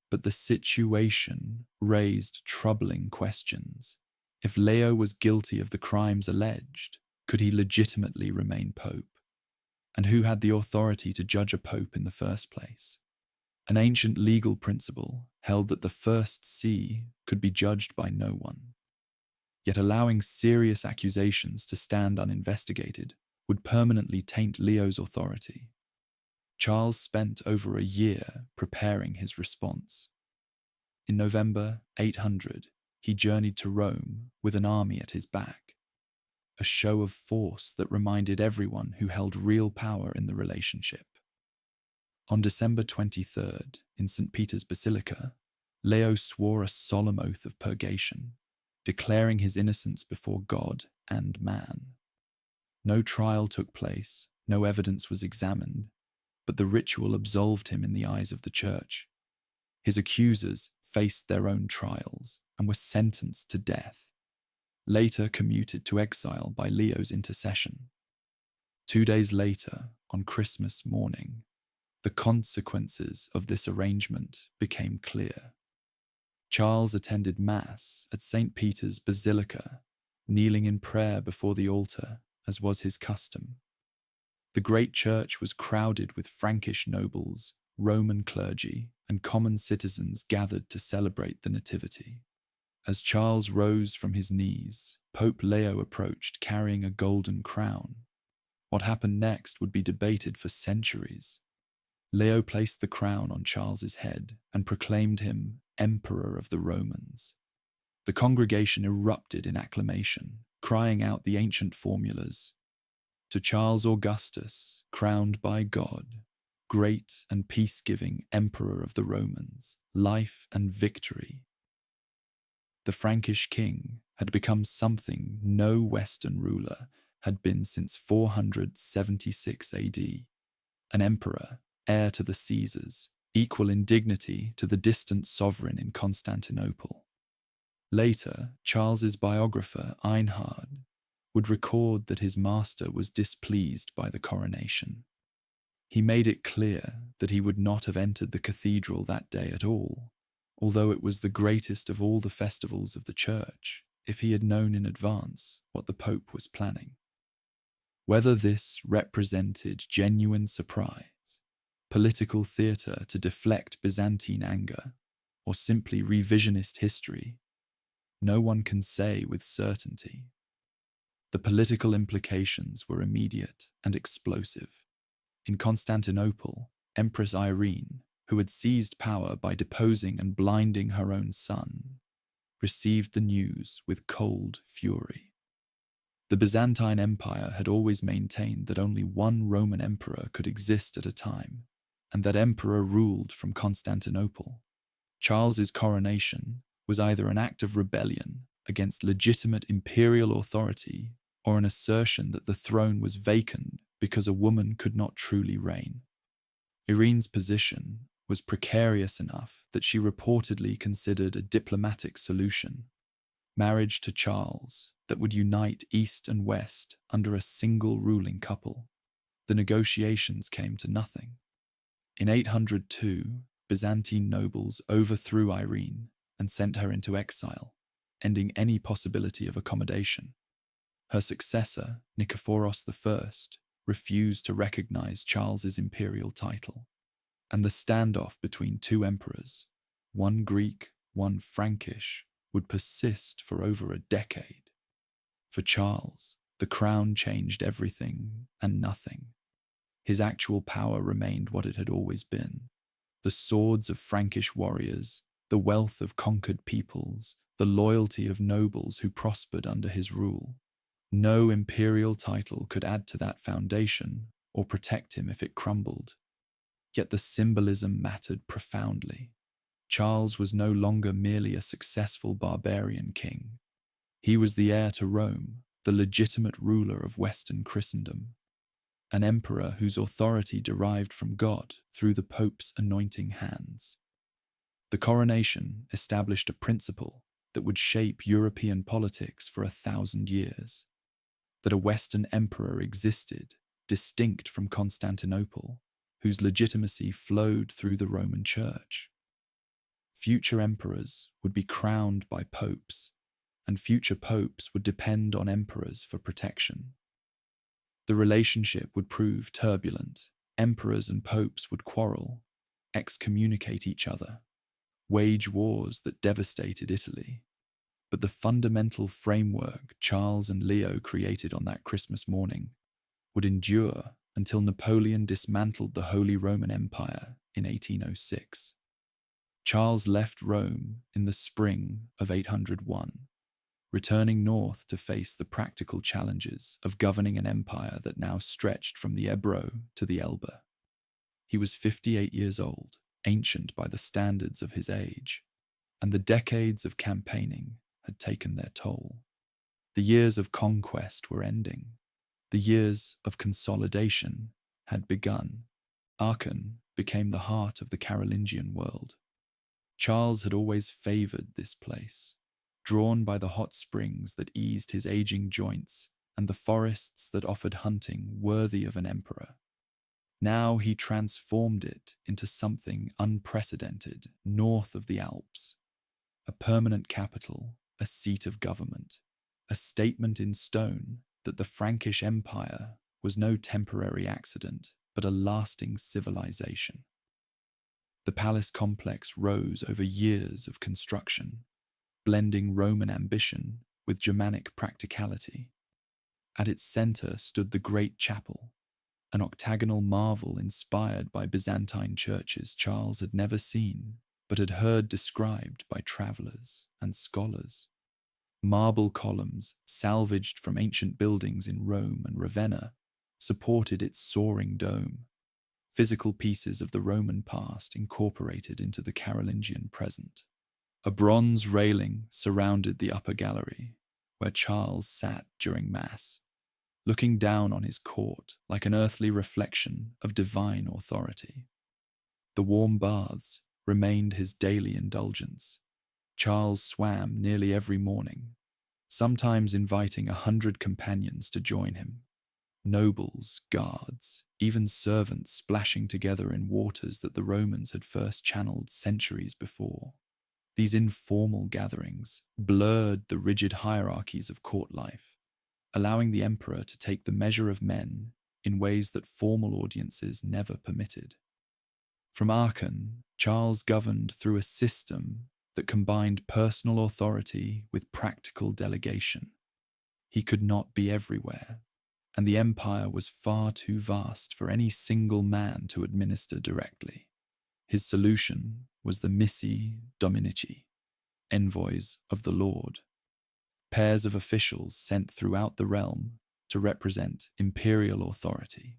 But the situation raised troubling questions. If Leo was guilty of the crimes alleged, could he legitimately remain pope? And who had the authority to judge a pope in the first place? An ancient legal principle held that the first see could be judged by no one. Yet allowing serious accusations to stand uninvestigated would permanently taint Leo's authority. Charles spent over a year preparing his response. In November 800, he journeyed to Rome with an army at his back, a show of force that reminded everyone who held real power in the relationship. On December 23rd, in St. Peter's Basilica, Leo swore a solemn oath of purgation, declaring his innocence before God and man. No trial took place, no evidence was examined, but the ritual absolved him in the eyes of the Church. His accusers faced their own trials and were sentenced to death, later commuted to exile by Leo's intercession. 2 days later, on Christmas morning, the consequences of this arrangement became clear. Charles attended Mass at St. Peter's Basilica, kneeling in prayer before the altar, as was his custom. The great church was crowded with Frankish nobles, Roman clergy, and common citizens gathered to celebrate the Nativity. As Charles rose from his knees, Pope Leo approached carrying a golden crown. What happened next would be debated for centuries. Leo placed the crown on Charles's head and proclaimed him Emperor of the Romans. The congregation erupted in acclamation, crying out the ancient formulas. To Charles Augustus, crowned by God, great and peace-giving Emperor of the Romans, life and victory. The Frankish king had become something no Western ruler had been since 476 AD, an emperor, heir to the Caesars, equal in dignity to the distant sovereign in Constantinople. Later, Charles's biographer, Einhard, would record that his master was displeased by the coronation. He made it clear that he would not have entered the cathedral that day at all, although it was the greatest of all the festivals of the church, if he had known in advance what the Pope was planning. Whether this represented genuine surprise, political theatre to deflect Byzantine anger, or simply revisionist history, no one can say with certainty. The political implications were immediate and explosive. In Constantinople, Empress Irene, who had seized power by deposing and blinding her own son, received the news with cold fury. The Byzantine Empire had always maintained that only one Roman emperor could exist at a time, and that emperor ruled from Constantinople. Charles's coronation was either an act of rebellion against legitimate imperial authority or an assertion that the throne was vacant because a woman could not truly reign. Irene's position was precarious enough that she reportedly considered a diplomatic solution, marriage to Charles, that would unite East and West under a single ruling couple. The negotiations came to nothing. In 802, Byzantine nobles overthrew Irene and sent her into exile, ending any possibility of accommodation. Her successor, Nikephoros I, refused to recognize Charles's imperial title, and the standoff between two emperors, one Greek, one Frankish, would persist for over a decade. For Charles, the crown changed everything and nothing. His actual power remained what it had always been. The swords of Frankish warriors, the wealth of conquered peoples, the loyalty of nobles who prospered under his rule. No imperial title could add to that foundation or protect him if it crumbled. Yet the symbolism mattered profoundly. Charles was no longer merely a successful barbarian king. He was the heir to Rome, the legitimate ruler of Western Christendom, an emperor whose authority derived from God through the Pope's anointing hands. The coronation established a principle that would shape European politics for 1,000 years, that a Western emperor existed, distinct from Constantinople, whose legitimacy flowed through the Roman Church. Future emperors would be crowned by popes, and future popes would depend on emperors for protection. The relationship would prove turbulent. Emperors and popes would quarrel, excommunicate each other, wage wars that devastated Italy. But the fundamental framework Charles and Leo created on that Christmas morning would endure until Napoleon dismantled the Holy Roman Empire in 1806. Charles left Rome in the spring of 801, returning north to face the practical challenges of governing an empire that now stretched from the Ebro to the Elbe. He was 58 years old, ancient by the standards of his age, and the decades of campaigning had taken their toll. The years of conquest were ending. The years of consolidation had begun. Aachen became the heart of the Carolingian world. Charles had always favoured this place, drawn by the hot springs that eased his aging joints and the forests that offered hunting worthy of an emperor. Now he transformed it into something unprecedented north of the Alps, a permanent capital, a seat of government, a statement in stone that the Frankish Empire was no temporary accident, but a lasting civilization. The palace complex rose over years of construction, blending Roman ambition with Germanic practicality. At its center stood the Great Chapel, an octagonal marvel inspired by Byzantine churches Charles had never seen, but had heard described by travelers and scholars. Marble columns, salvaged from ancient buildings in Rome and Ravenna, supported its soaring dome, physical pieces of the Roman past incorporated into the Carolingian present. A bronze railing surrounded the upper gallery, where Charles sat during Mass, looking down on his court like an earthly reflection of divine authority. The warm baths remained his daily indulgence. Charles swam nearly every morning, sometimes inviting 100 companions to join him. Nobles, guards, even servants splashing together in waters that the Romans had first channeled centuries before. These informal gatherings blurred the rigid hierarchies of court life, allowing the emperor to take the measure of men in ways that formal audiences never permitted. From Aachen, Charles governed through a system that combined personal authority with practical delegation. He could not be everywhere, and the empire was far too vast for any single man to administer directly. His solution was the missi dominici, envoys of the Lord, pairs of officials sent throughout the realm to represent imperial authority,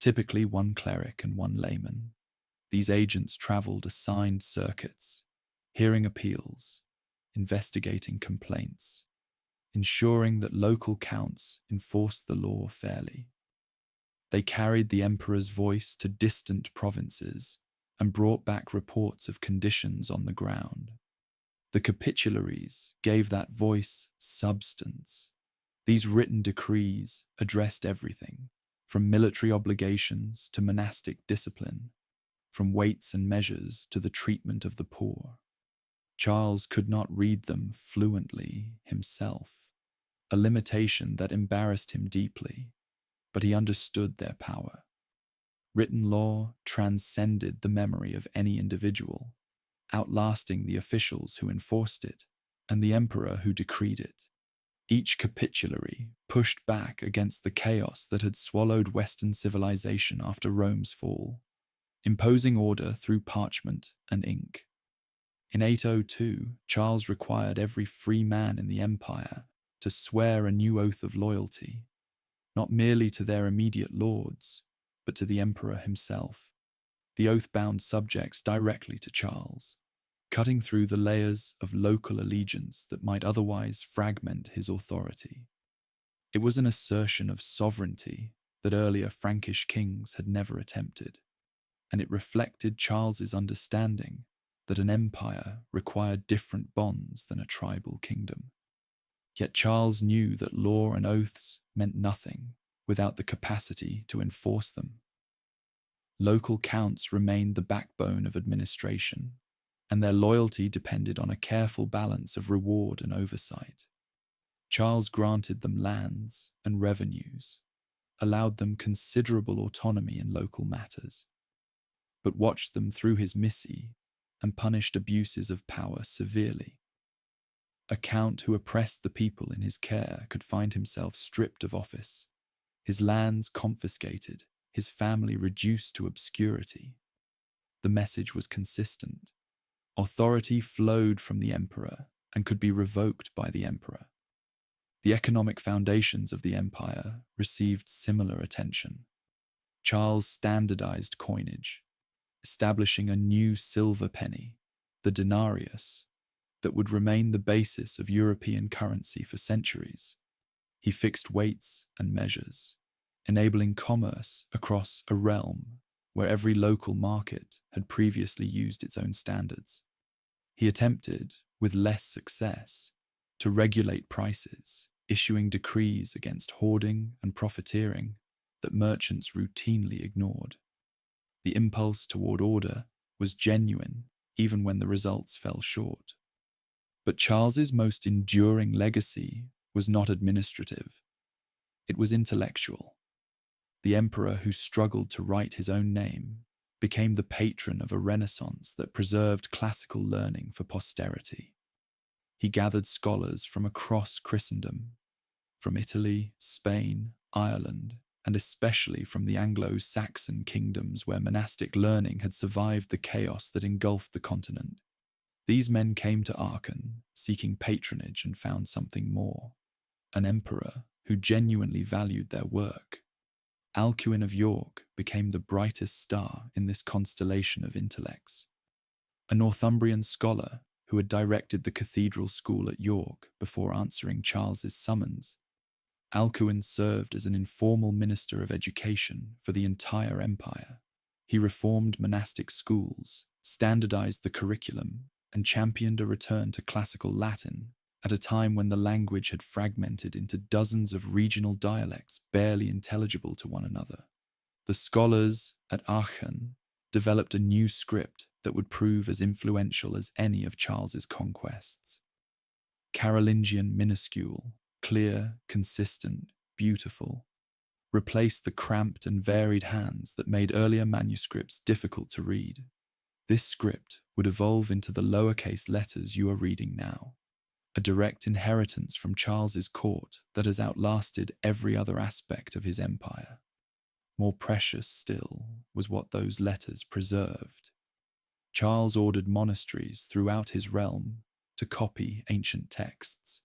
typically one cleric and one layman. These agents traveled assigned circuits, hearing appeals, investigating complaints, ensuring that local counts enforced the law fairly. They carried the emperor's voice to distant provinces and brought back reports of conditions on the ground. The capitularies gave that voice substance. These written decrees addressed everything, from military obligations to monastic discipline, from weights and measures to the treatment of the poor. Charles could not read them fluently himself, a limitation that embarrassed him deeply, but he understood their power. Written law transcended the memory of any individual, outlasting the officials who enforced it and the emperor who decreed it. Each capitulary pushed back against the chaos that had swallowed Western civilization after Rome's fall, imposing order through parchment and ink. In 802, Charles required every free man in the empire to swear a new oath of loyalty, not merely to their immediate lords, but to the emperor himself. The oath bound subjects directly to Charles, cutting through the layers of local allegiance that might otherwise fragment his authority. It was an assertion of sovereignty that earlier Frankish kings had never attempted, and it reflected Charles's understanding that an empire required different bonds than a tribal kingdom. Yet Charles knew that law and oaths meant nothing without the capacity to enforce them. Local counts remained the backbone of administration, and their loyalty depended on a careful balance of reward and oversight. Charles granted them lands and revenues, allowed them considerable autonomy in local matters, but watched them through his missi and punished abuses of power severely. A count who oppressed the people in his care could find himself stripped of office, his lands confiscated, his family reduced to obscurity. The message was consistent. Authority flowed from the emperor and could be revoked by the emperor. The economic foundations of the empire received similar attention. Charles standardized coinage, establishing a new silver penny, the denarius, that would remain the basis of European currency for centuries. He fixed weights and measures, enabling commerce across a realm where every local market had previously used its own standards. He attempted, with less success, to regulate prices, issuing decrees against hoarding and profiteering that merchants routinely ignored. The impulse toward order was genuine, even when the results fell short. But Charles's most enduring legacy was not administrative. It was intellectual. The emperor who struggled to write his own name became the patron of a renaissance that preserved classical learning for posterity. He gathered scholars from across Christendom, from Italy, Spain, Ireland, and especially from the Anglo-Saxon kingdoms where monastic learning had survived the chaos that engulfed the continent. These men came to Aachen, seeking patronage, and found something more: an emperor who genuinely valued their work. Alcuin of York became the brightest star in this constellation of intellects, a Northumbrian scholar who had directed the cathedral school at York before answering Charles's summons. Alcuin served as an informal minister of education for the entire empire. He reformed monastic schools, standardized the curriculum, and championed a return to classical Latin at a time when the language had fragmented into dozens of regional dialects barely intelligible to one another. The scholars at Aachen developed a new script that would prove as influential as any of Charles's conquests. Carolingian minuscule, clear, consistent, beautiful, replaced the cramped and varied hands that made earlier manuscripts difficult to read. This script would evolve into the lowercase letters you are reading now, a direct inheritance from Charles's court that has outlasted every other aspect of his empire. More precious still was what those letters preserved. Charles ordered monasteries throughout his realm to copy ancient texts,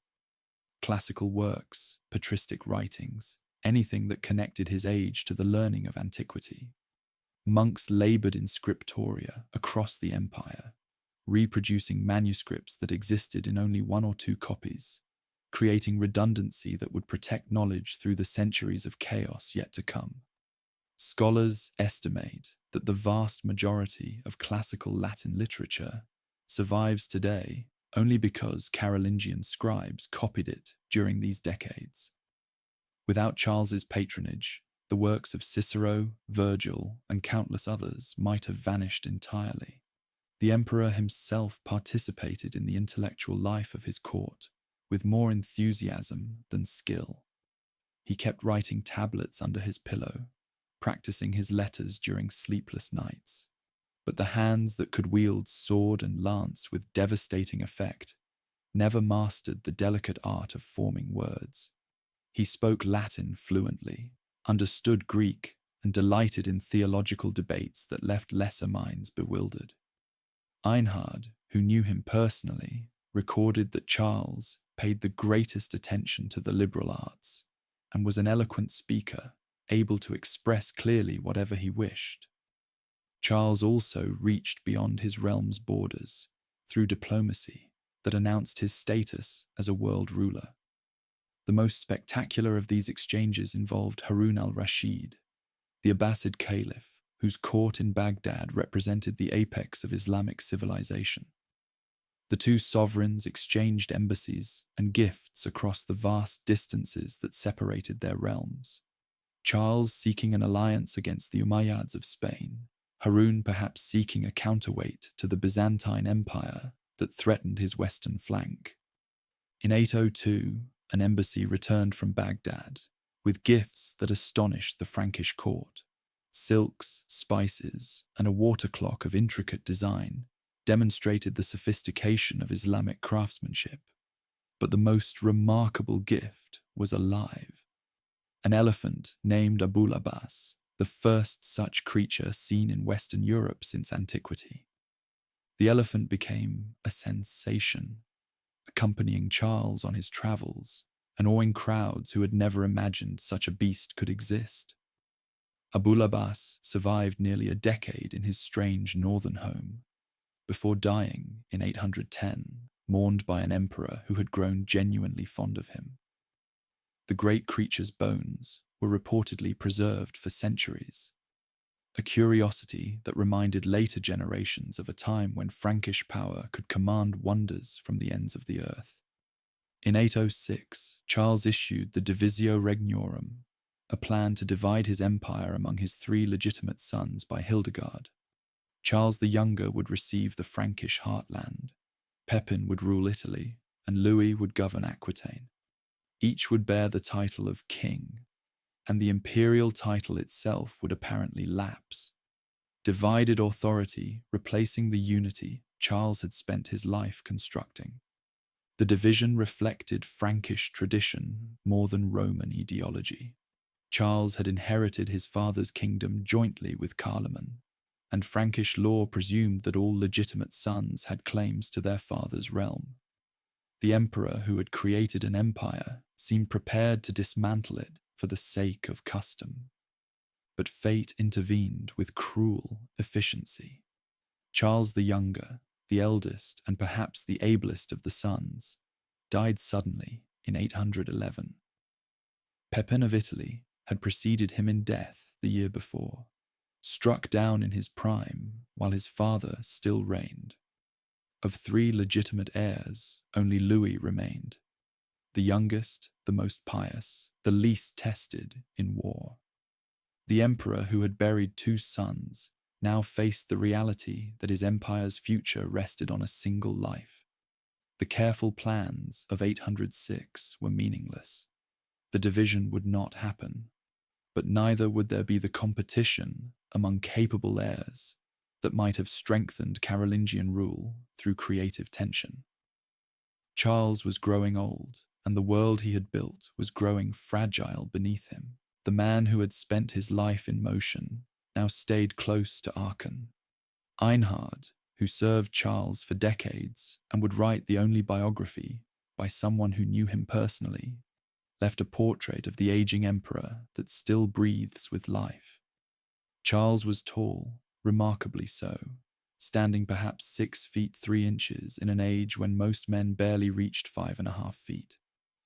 classical works, patristic writings, anything that connected his age to the learning of antiquity. Monks labored in scriptoria across the empire, reproducing manuscripts that existed in only one or two copies, creating redundancy that would protect knowledge through the centuries of chaos yet to come. Scholars estimate that the vast majority of classical Latin literature survives today only because Carolingian scribes copied it during these decades. Without Charles's patronage, the works of Cicero, Virgil, and countless others might have vanished entirely. The emperor himself participated in the intellectual life of his court with more enthusiasm than skill. He kept writing tablets under his pillow, practicing his letters during sleepless nights. But the hands that could wield sword and lance with devastating effect never mastered the delicate art of forming words. He spoke Latin fluently, understood Greek, and delighted in theological debates that left lesser minds bewildered. Einhard, who knew him personally, recorded that Charles paid the greatest attention to the liberal arts and was an eloquent speaker, able to express clearly whatever he wished. Charles also reached beyond his realm's borders through diplomacy that announced his status as a world ruler. The most spectacular of these exchanges involved Harun al-Rashid, the Abbasid caliph, whose court in Baghdad represented the apex of Islamic civilization. The two sovereigns exchanged embassies and gifts across the vast distances that separated their realms. Charles seeking an alliance against the Umayyads of Spain, Harun perhaps seeking a counterweight to the Byzantine Empire that threatened his western flank. In 802, an embassy returned from Baghdad with gifts that astonished the Frankish court. Silks, spices, and a water clock of intricate design demonstrated the sophistication of Islamic craftsmanship. But the most remarkable gift was alive. An elephant named Abul Abbas, the first such creature seen in Western Europe since antiquity. The elephant became a sensation, accompanying Charles on his travels and awing crowds who had never imagined such a beast could exist. Abul Abbas survived nearly a decade in his strange northern home, before dying in 810, mourned by an emperor who had grown genuinely fond of him. The great creature's bones were reportedly preserved for centuries, a curiosity that reminded later generations of a time when Frankish power could command wonders from the ends of the earth. In 806, Charles issued the Divisio Regnorum, a plan to divide his empire among his three legitimate sons by Hildegard. Charles the Younger would receive the Frankish heartland, Pepin would rule Italy, and Louis would govern Aquitaine. Each would bear the title of king, and the imperial title itself would apparently lapse. Divided authority replacing the unity Charles had spent his life constructing. The division reflected Frankish tradition more than Roman ideology. Charles had inherited his father's kingdom jointly with Charlemagne, and Frankish law presumed that all legitimate sons had claims to their father's realm. The emperor who had created an empire seemed prepared to dismantle it for the sake of custom. But fate intervened with cruel efficiency. Charles the Younger, the eldest and perhaps the ablest of the sons, died suddenly in 811. Pepin of Italy had preceded him in death the year before, struck down in his prime while his father still reigned. Of three legitimate heirs, only Louis remained, the youngest, the most pious, the least tested in war. The emperor who had buried two sons now faced the reality that his empire's future rested on a single life. The careful plans of 806 were meaningless. The division would not happen, but neither would there be the competition among capable heirs that might have strengthened Carolingian rule through creative tension. Charles was growing old, and the world he had built was growing fragile beneath him. The man who had spent his life in motion now stayed close to Aachen. Einhard, who served Charles for decades and would write the only biography by someone who knew him personally, left a portrait of the aging emperor that still breathes with life. Charles was tall, remarkably so, standing perhaps 6 feet 3 inches in an age when most men barely reached 5.5 feet.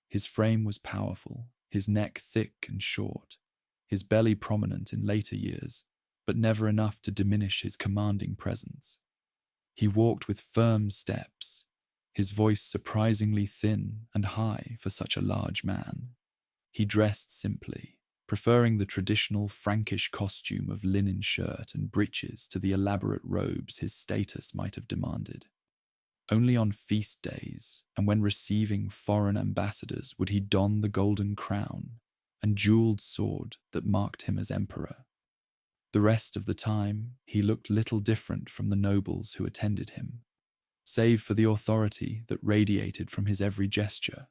His frame was powerful, his neck thick and short, his belly prominent in later years, but never enough to diminish his commanding presence. He walked with firm steps, his voice surprisingly thin and high for such a large man. He dressed simply, preferring the traditional Frankish costume of linen shirt and breeches to the elaborate robes his status might have demanded. Only on feast days and when receiving foreign ambassadors would he don the golden crown and jeweled sword that marked him as emperor. The rest of the time, he looked little different from the nobles who attended him, save for the authority that radiated from his every gesture.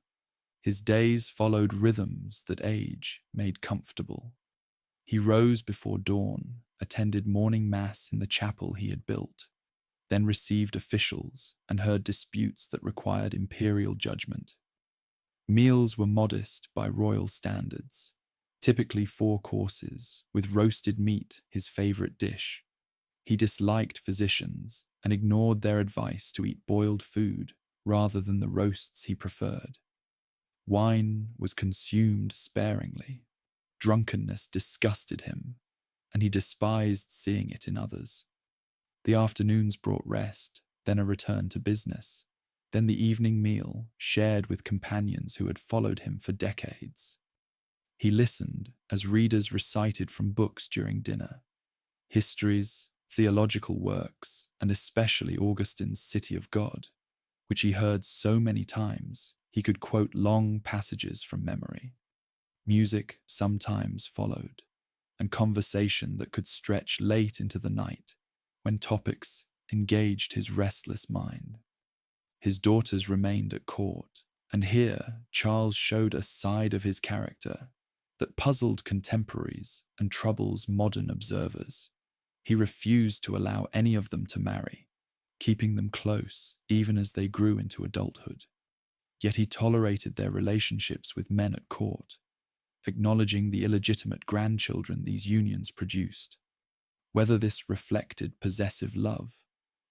His days followed rhythms that age made comfortable. He rose before dawn, attended morning mass in the chapel he had built, then received officials and heard disputes that required imperial judgment. Meals were modest by royal standards, typically 4 courses, with roasted meat his favorite dish. He disliked physicians and ignored their advice to eat boiled food rather than the roasts he preferred. Wine was consumed sparingly. Drunkenness disgusted him, and he despised seeing it in others. The afternoons brought rest, then a return to business, then the evening meal shared with companions who had followed him for decades. He listened as readers recited from books during dinner, histories, theological works, and especially Augustine's City of God, which he heard so many times he could quote long passages from memory. Music sometimes followed, and conversation that could stretch late into the night when topics engaged his restless mind. His daughters remained at court, and here Charles showed a side of his character that puzzled contemporaries and troubles modern observers. He refused to allow any of them to marry, keeping them close even as they grew into adulthood. Yet he tolerated their relationships with men at court, acknowledging the illegitimate grandchildren these unions produced. Whether this reflected possessive love,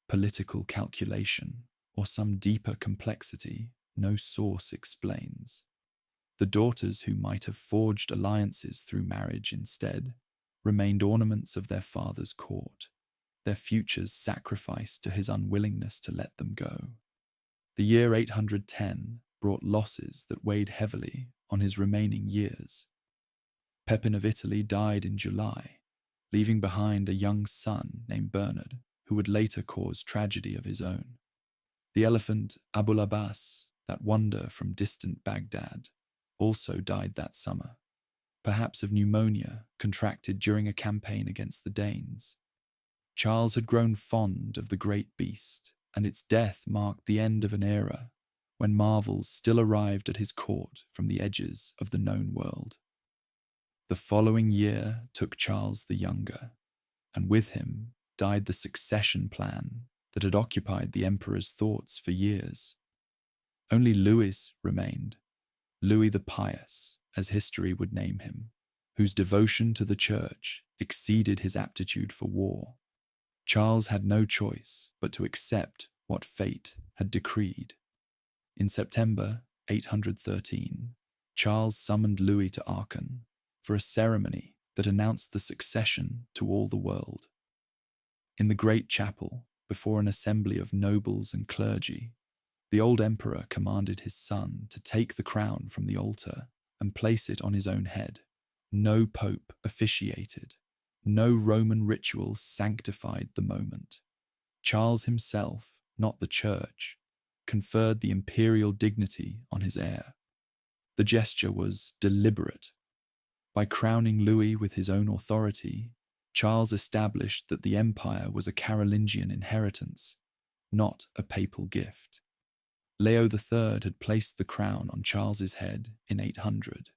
political calculation, or some deeper complexity, no source explains. The daughters who might have forged alliances through marriage instead remained ornaments of their father's court, their futures sacrificed to his unwillingness to let them go. The year 810 brought losses that weighed heavily on his remaining years. Pepin of Italy died in July, leaving behind a young son named Bernard, who would later cause tragedy of his own. The elephant Abul Abbas, that wonder from distant Baghdad, also died that summer, perhaps of pneumonia contracted during a campaign against the Danes. Charles had grown fond of the great beast, and its death marked the end of an era when marvels still arrived at his court from the edges of the known world. The following year took Charles the Younger, and with him died the succession plan that had occupied the emperor's thoughts for years. Only Louis remained, Louis the Pious, as history would name him, whose devotion to the church exceeded his aptitude for war. Charles had no choice but to accept what fate had decreed. In September 813, Charles summoned Louis to Aachen for a ceremony that announced the succession to all the world. In the great chapel, before an assembly of nobles and clergy, the old emperor commanded his son to take the crown from the altar and place it on his own head. No pope officiated. No Roman ritual sanctified the moment. Charles himself, not the church, conferred the imperial dignity on his heir. The gesture was deliberate. By crowning Louis with his own authority, Charles established that the empire was a Carolingian inheritance, not a papal gift. Leo III had placed the crown on Charles's head in 800,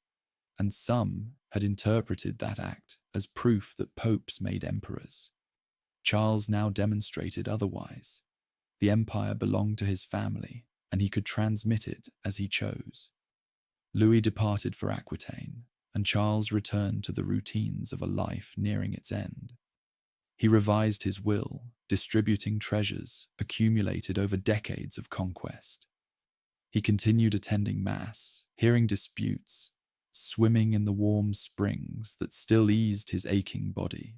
and some had interpreted that act as proof that popes made emperors. Charles now demonstrated otherwise. The empire belonged to his family, and he could transmit it as he chose. Louis departed for Aquitaine, and Charles returned to the routines of a life nearing its end. He revised his will, distributing treasures accumulated over decades of conquest. He continued attending Mass, hearing disputes, swimming in the warm springs that still eased his aching body.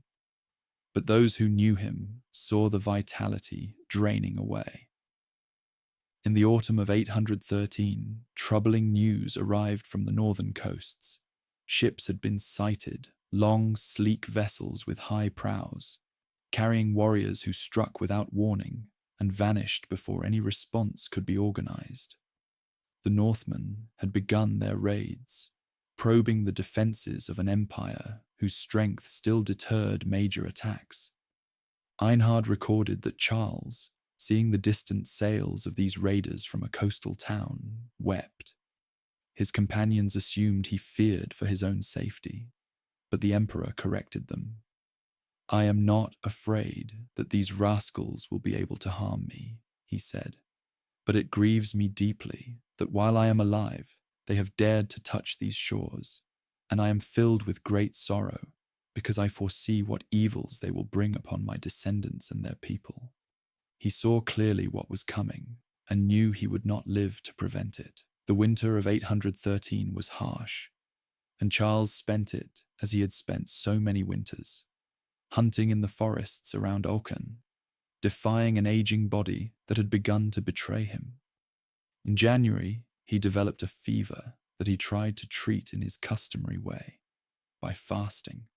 But those who knew him saw the vitality draining away. In the autumn of 813, troubling news arrived from the northern coasts. Ships had been sighted, long, sleek vessels with high prows, carrying warriors who struck without warning and vanished before any response could be organized. The Northmen had begun their raids, probing the defenses of an empire whose strength still deterred major attacks. Einhard recorded that Charles, seeing the distant sails of these raiders from a coastal town, wept. His companions assumed he feared for his own safety, but the emperor corrected them. "I am not afraid that these rascals will be able to harm me," he said, "but it grieves me deeply that while I am alive, they have dared to touch these shores, and I am filled with great sorrow because I foresee what evils they will bring upon my descendants and their people." He saw clearly what was coming and knew he would not live to prevent it. The winter of 813 was harsh, and Charles spent it as he had spent so many winters, hunting in the forests around Aachen, defying an aging body that had begun to betray him. In January, he developed a fever that he tried to treat in his customary way, by fasting.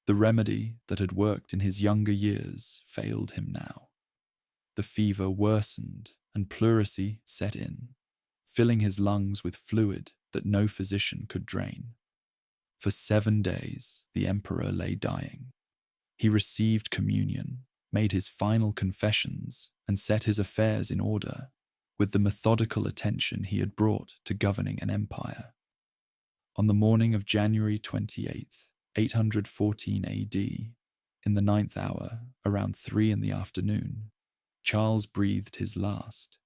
The remedy that had worked in his younger years failed him now. The fever worsened and pleurisy set in, filling his lungs with fluid that no physician could drain. For 7 days, the emperor lay dying. He received communion, made his final confessions, and set his affairs in order with the methodical attention he had brought to governing an empire. On the morning of January 28th, 814 AD, in the 9th hour, around 3 in the afternoon, Charles breathed his last.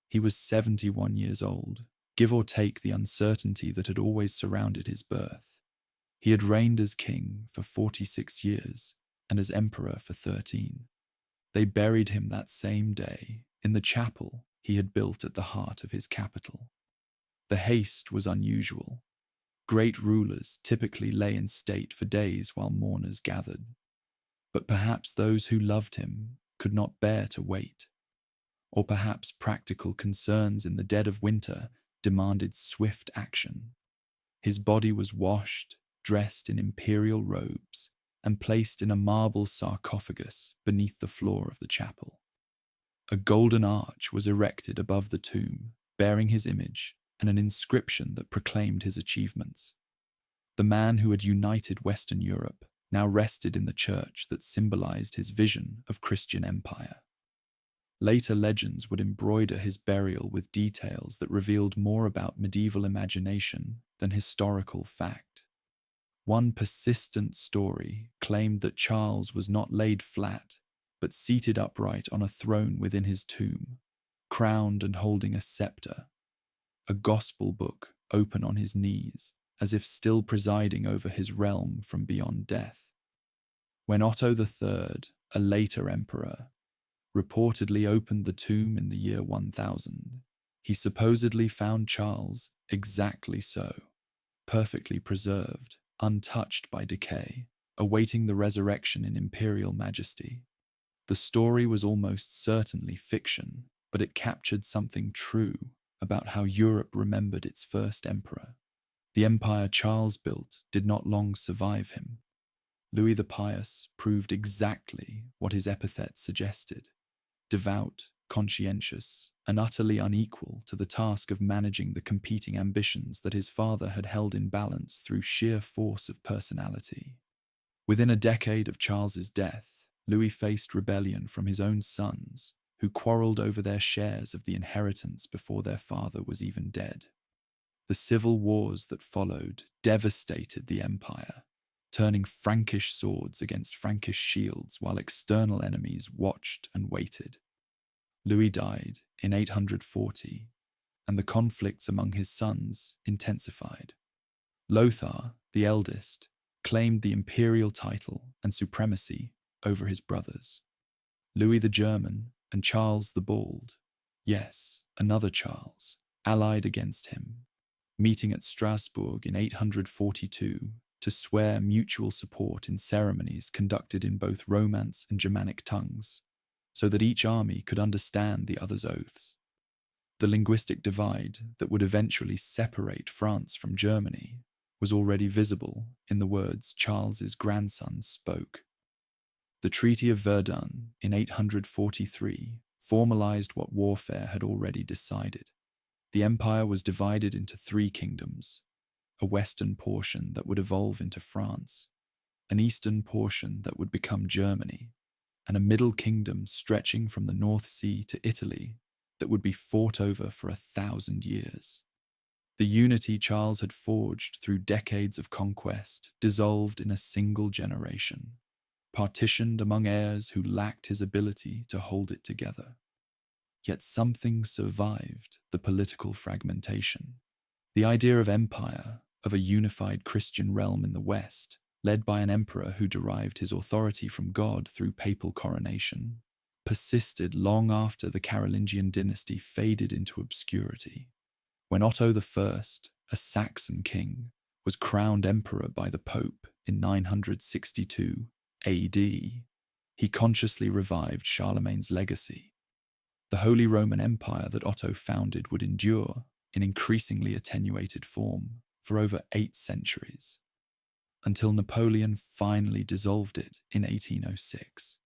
He was 71 years old, give or take the uncertainty that had always surrounded his birth. He had reigned as king for 46 years and as emperor for 13. They buried him that same day in the chapel he had built at the heart of his capital. The haste was unusual. Great rulers typically lay in state for days while mourners gathered. But perhaps those who loved him could not bear to wait. Or perhaps practical concerns in the dead of winter demanded swift action. His body was washed, dressed in imperial robes, and placed in a marble sarcophagus beneath the floor of the chapel. A golden arch was erected above the tomb, bearing his image and an inscription that proclaimed his achievements. The man who had united Western Europe now rested in the church that symbolized his vision of Christian empire. Later legends would embroider his burial with details that revealed more about medieval imagination than historical fact. One persistent story claimed that Charles was not laid flat, but seated upright on a throne within his tomb, crowned and holding a scepter, a gospel book open on his knees, as if still presiding over his realm from beyond death. When Otto III, a later emperor, reportedly opened the tomb in the year 1000. He supposedly found Charles exactly so, perfectly preserved, untouched by decay, awaiting the resurrection in imperial majesty. The story was almost certainly fiction, but it captured something true about how Europe remembered its first emperor. The empire Charles built did not long survive him. Louis the Pious proved exactly what his epithet suggested: devout, conscientious, and utterly unequal to the task of managing the competing ambitions that his father had held in balance through sheer force of personality. Within a decade of Charles's death, Louis faced rebellion from his own sons, who quarreled over their shares of the inheritance before their father was even dead. The civil wars that followed devastated the empire, turning Frankish swords against Frankish shields while external enemies watched and waited. Louis died in 840, and the conflicts among his sons intensified. Lothar, the eldest, claimed the imperial title and supremacy over his brothers. Louis the German and Charles the Bald, yes, another Charles, allied against him, meeting at Strasbourg in 842 to swear mutual support in ceremonies conducted in both Romance and Germanic tongues, so that each army could understand the other's oaths. The linguistic divide that would eventually separate France from Germany was already visible in the words Charles's grandsons spoke. The Treaty of Verdun in 843 formalized what warfare had already decided. The empire was divided into 3 kingdoms: a western portion that would evolve into France, an eastern portion that would become Germany, and a middle kingdom stretching from the North Sea to Italy that would be fought over for 1,000 years. The unity Charles had forged through decades of conquest dissolved in a single generation, partitioned among heirs who lacked his ability to hold it together. Yet something survived the political fragmentation. The idea of empire, of a unified Christian realm in the West, led by an emperor who derived his authority from God through papal coronation, persisted long after the Carolingian dynasty faded into obscurity. When Otto I, a Saxon king, was crowned emperor by the Pope in 962 AD, he consciously revived Charlemagne's legacy. The Holy Roman Empire that Otto founded would endure, in increasingly attenuated form, for over 8 centuries, until Napoleon finally dissolved it in 1806.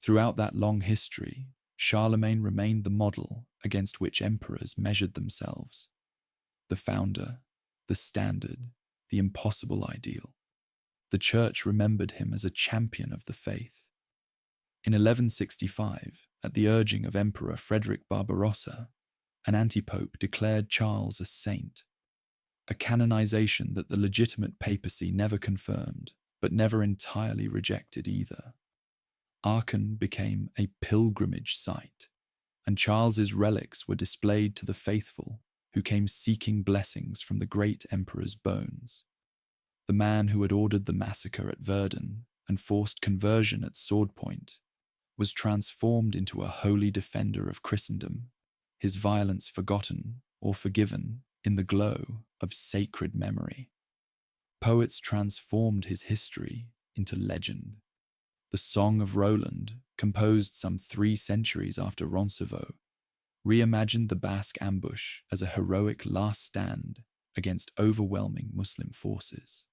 Throughout that long history, Charlemagne remained the model against which emperors measured themselves: the founder, the standard, the impossible ideal. The Church remembered him as a champion of the faith. In 1165, at the urging of Emperor Frederick Barbarossa, an antipope declared Charles a saint, a canonization that the legitimate papacy never confirmed, but never entirely rejected either. Aachen became a pilgrimage site, and Charles's relics were displayed to the faithful who came seeking blessings from the great emperor's bones. The man who had ordered the massacre at Verdun and forced conversion at sword point was transformed into a holy defender of Christendom, his violence forgotten or forgiven in the glow of sacred memory. Poets transformed his history into legend. The Song of Roland, composed some 3 centuries after Roncesvalles, reimagined the Basque ambush as a heroic last stand against overwhelming Muslim forces.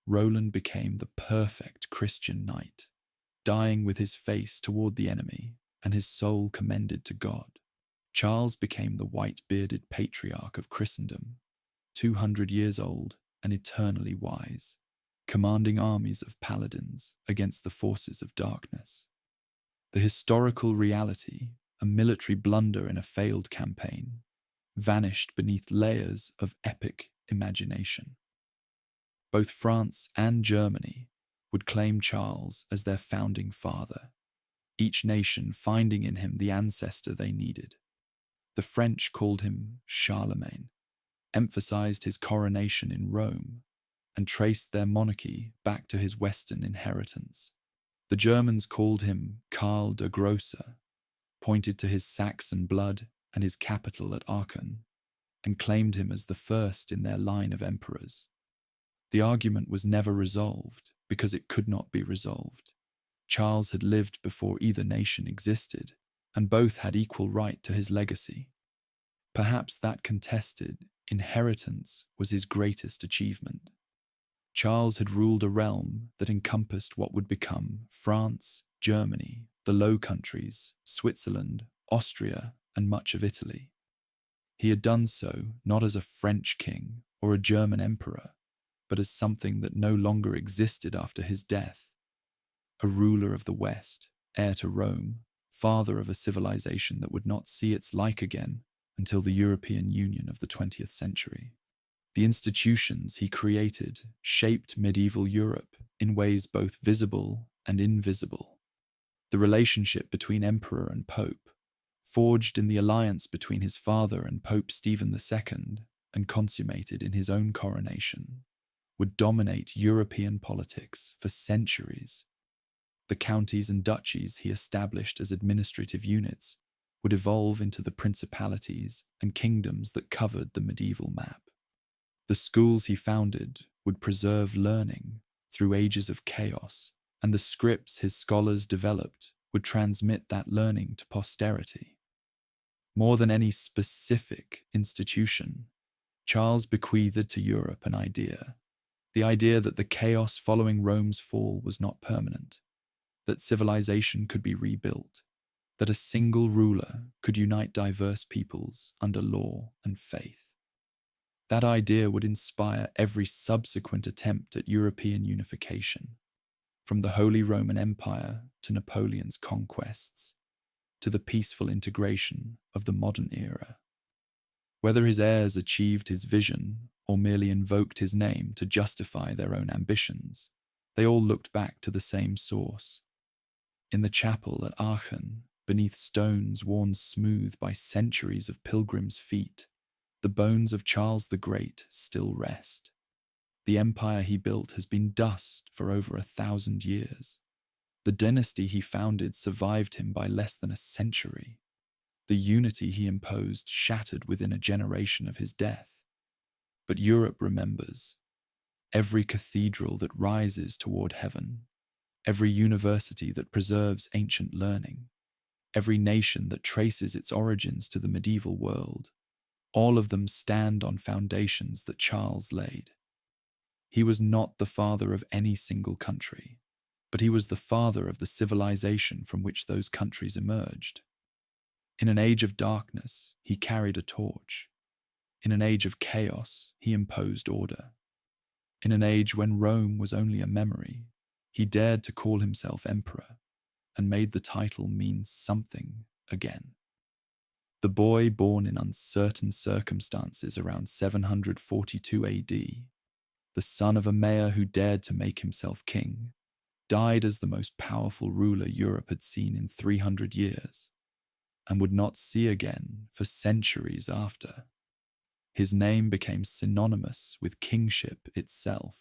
Roland became the perfect Christian knight, dying with his face toward the enemy and his soul commended to God. Charles became the white-bearded patriarch of Christendom, 200 years old and eternally wise, commanding armies of paladins against the forces of darkness. The historical reality, a military blunder in a failed campaign, vanished beneath layers of epic imagination. Both France and Germany would claim Charles as their founding father, each nation finding in him the ancestor they needed. The French called him Charlemagne, emphasized his coronation in Rome, and traced their monarchy back to his Western inheritance. The Germans called him Karl der Grosse, pointed to his Saxon blood and his capital at Aachen, and claimed him as the first in their line of emperors. The argument was never resolved because it could not be resolved. Charles had lived before either nation existed, and both had equal right to his legacy. Perhaps that contested inheritance was his greatest achievement. Charles had ruled a realm that encompassed what would become France, Germany, the Low Countries, Switzerland, Austria, and much of Italy. He had done so not as a French king or a German emperor, but as something that no longer existed after his death. A ruler of the West, heir to Rome, father of a civilization that would not see its like again until the European Union of the 20th century. The institutions he created shaped medieval Europe in ways both visible and invisible. The relationship between emperor and pope, forged in the alliance between his father and Pope Stephen II and consummated in his own coronation, would dominate European politics for centuries. The counties and duchies he established as administrative units would evolve into the principalities and kingdoms that covered the medieval map. The schools he founded would preserve learning through ages of chaos, and the scripts his scholars developed would transmit that learning to posterity. More than any specific institution, Charles bequeathed to Europe an idea, the idea that the chaos following Rome's fall was not permanent, that civilization could be rebuilt, that a single ruler could unite diverse peoples under law and faith. That idea would inspire every subsequent attempt at European unification, from the Holy Roman Empire to Napoleon's conquests, to the peaceful integration of the modern era. Whether his heirs achieved his vision or merely invoked his name to justify their own ambitions, they all looked back to the same source. In the chapel at Aachen, beneath stones worn smooth by centuries of pilgrims' feet, the bones of Charles the Great still rest. The empire he built has been dust for over 1,000 years. The dynasty he founded survived him by less than a century. The unity he imposed shattered within a generation of his death. But Europe remembers. Every cathedral that rises toward heaven, every university that preserves ancient learning, every nation that traces its origins to the medieval world, all of them stand on foundations that Charles laid. He was not the father of any single country, but he was the father of the civilization from which those countries emerged. In an age of darkness, he carried a torch. In an age of chaos, he imposed order. In an age when Rome was only a memory, he dared to call himself emperor and made the title mean something again. The boy born in uncertain circumstances around 742 AD, the son of a mayor who dared to make himself king, died as the most powerful ruler Europe had seen in 300 years, and would not see again for centuries after. His name became synonymous with kingship itself.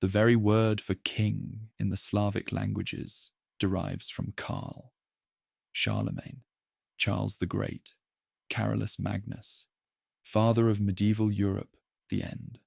The very word for king in the Slavic languages derives from Karl, Charlemagne, Charles the Great, Carolus Magnus, father of medieval Europe, the end.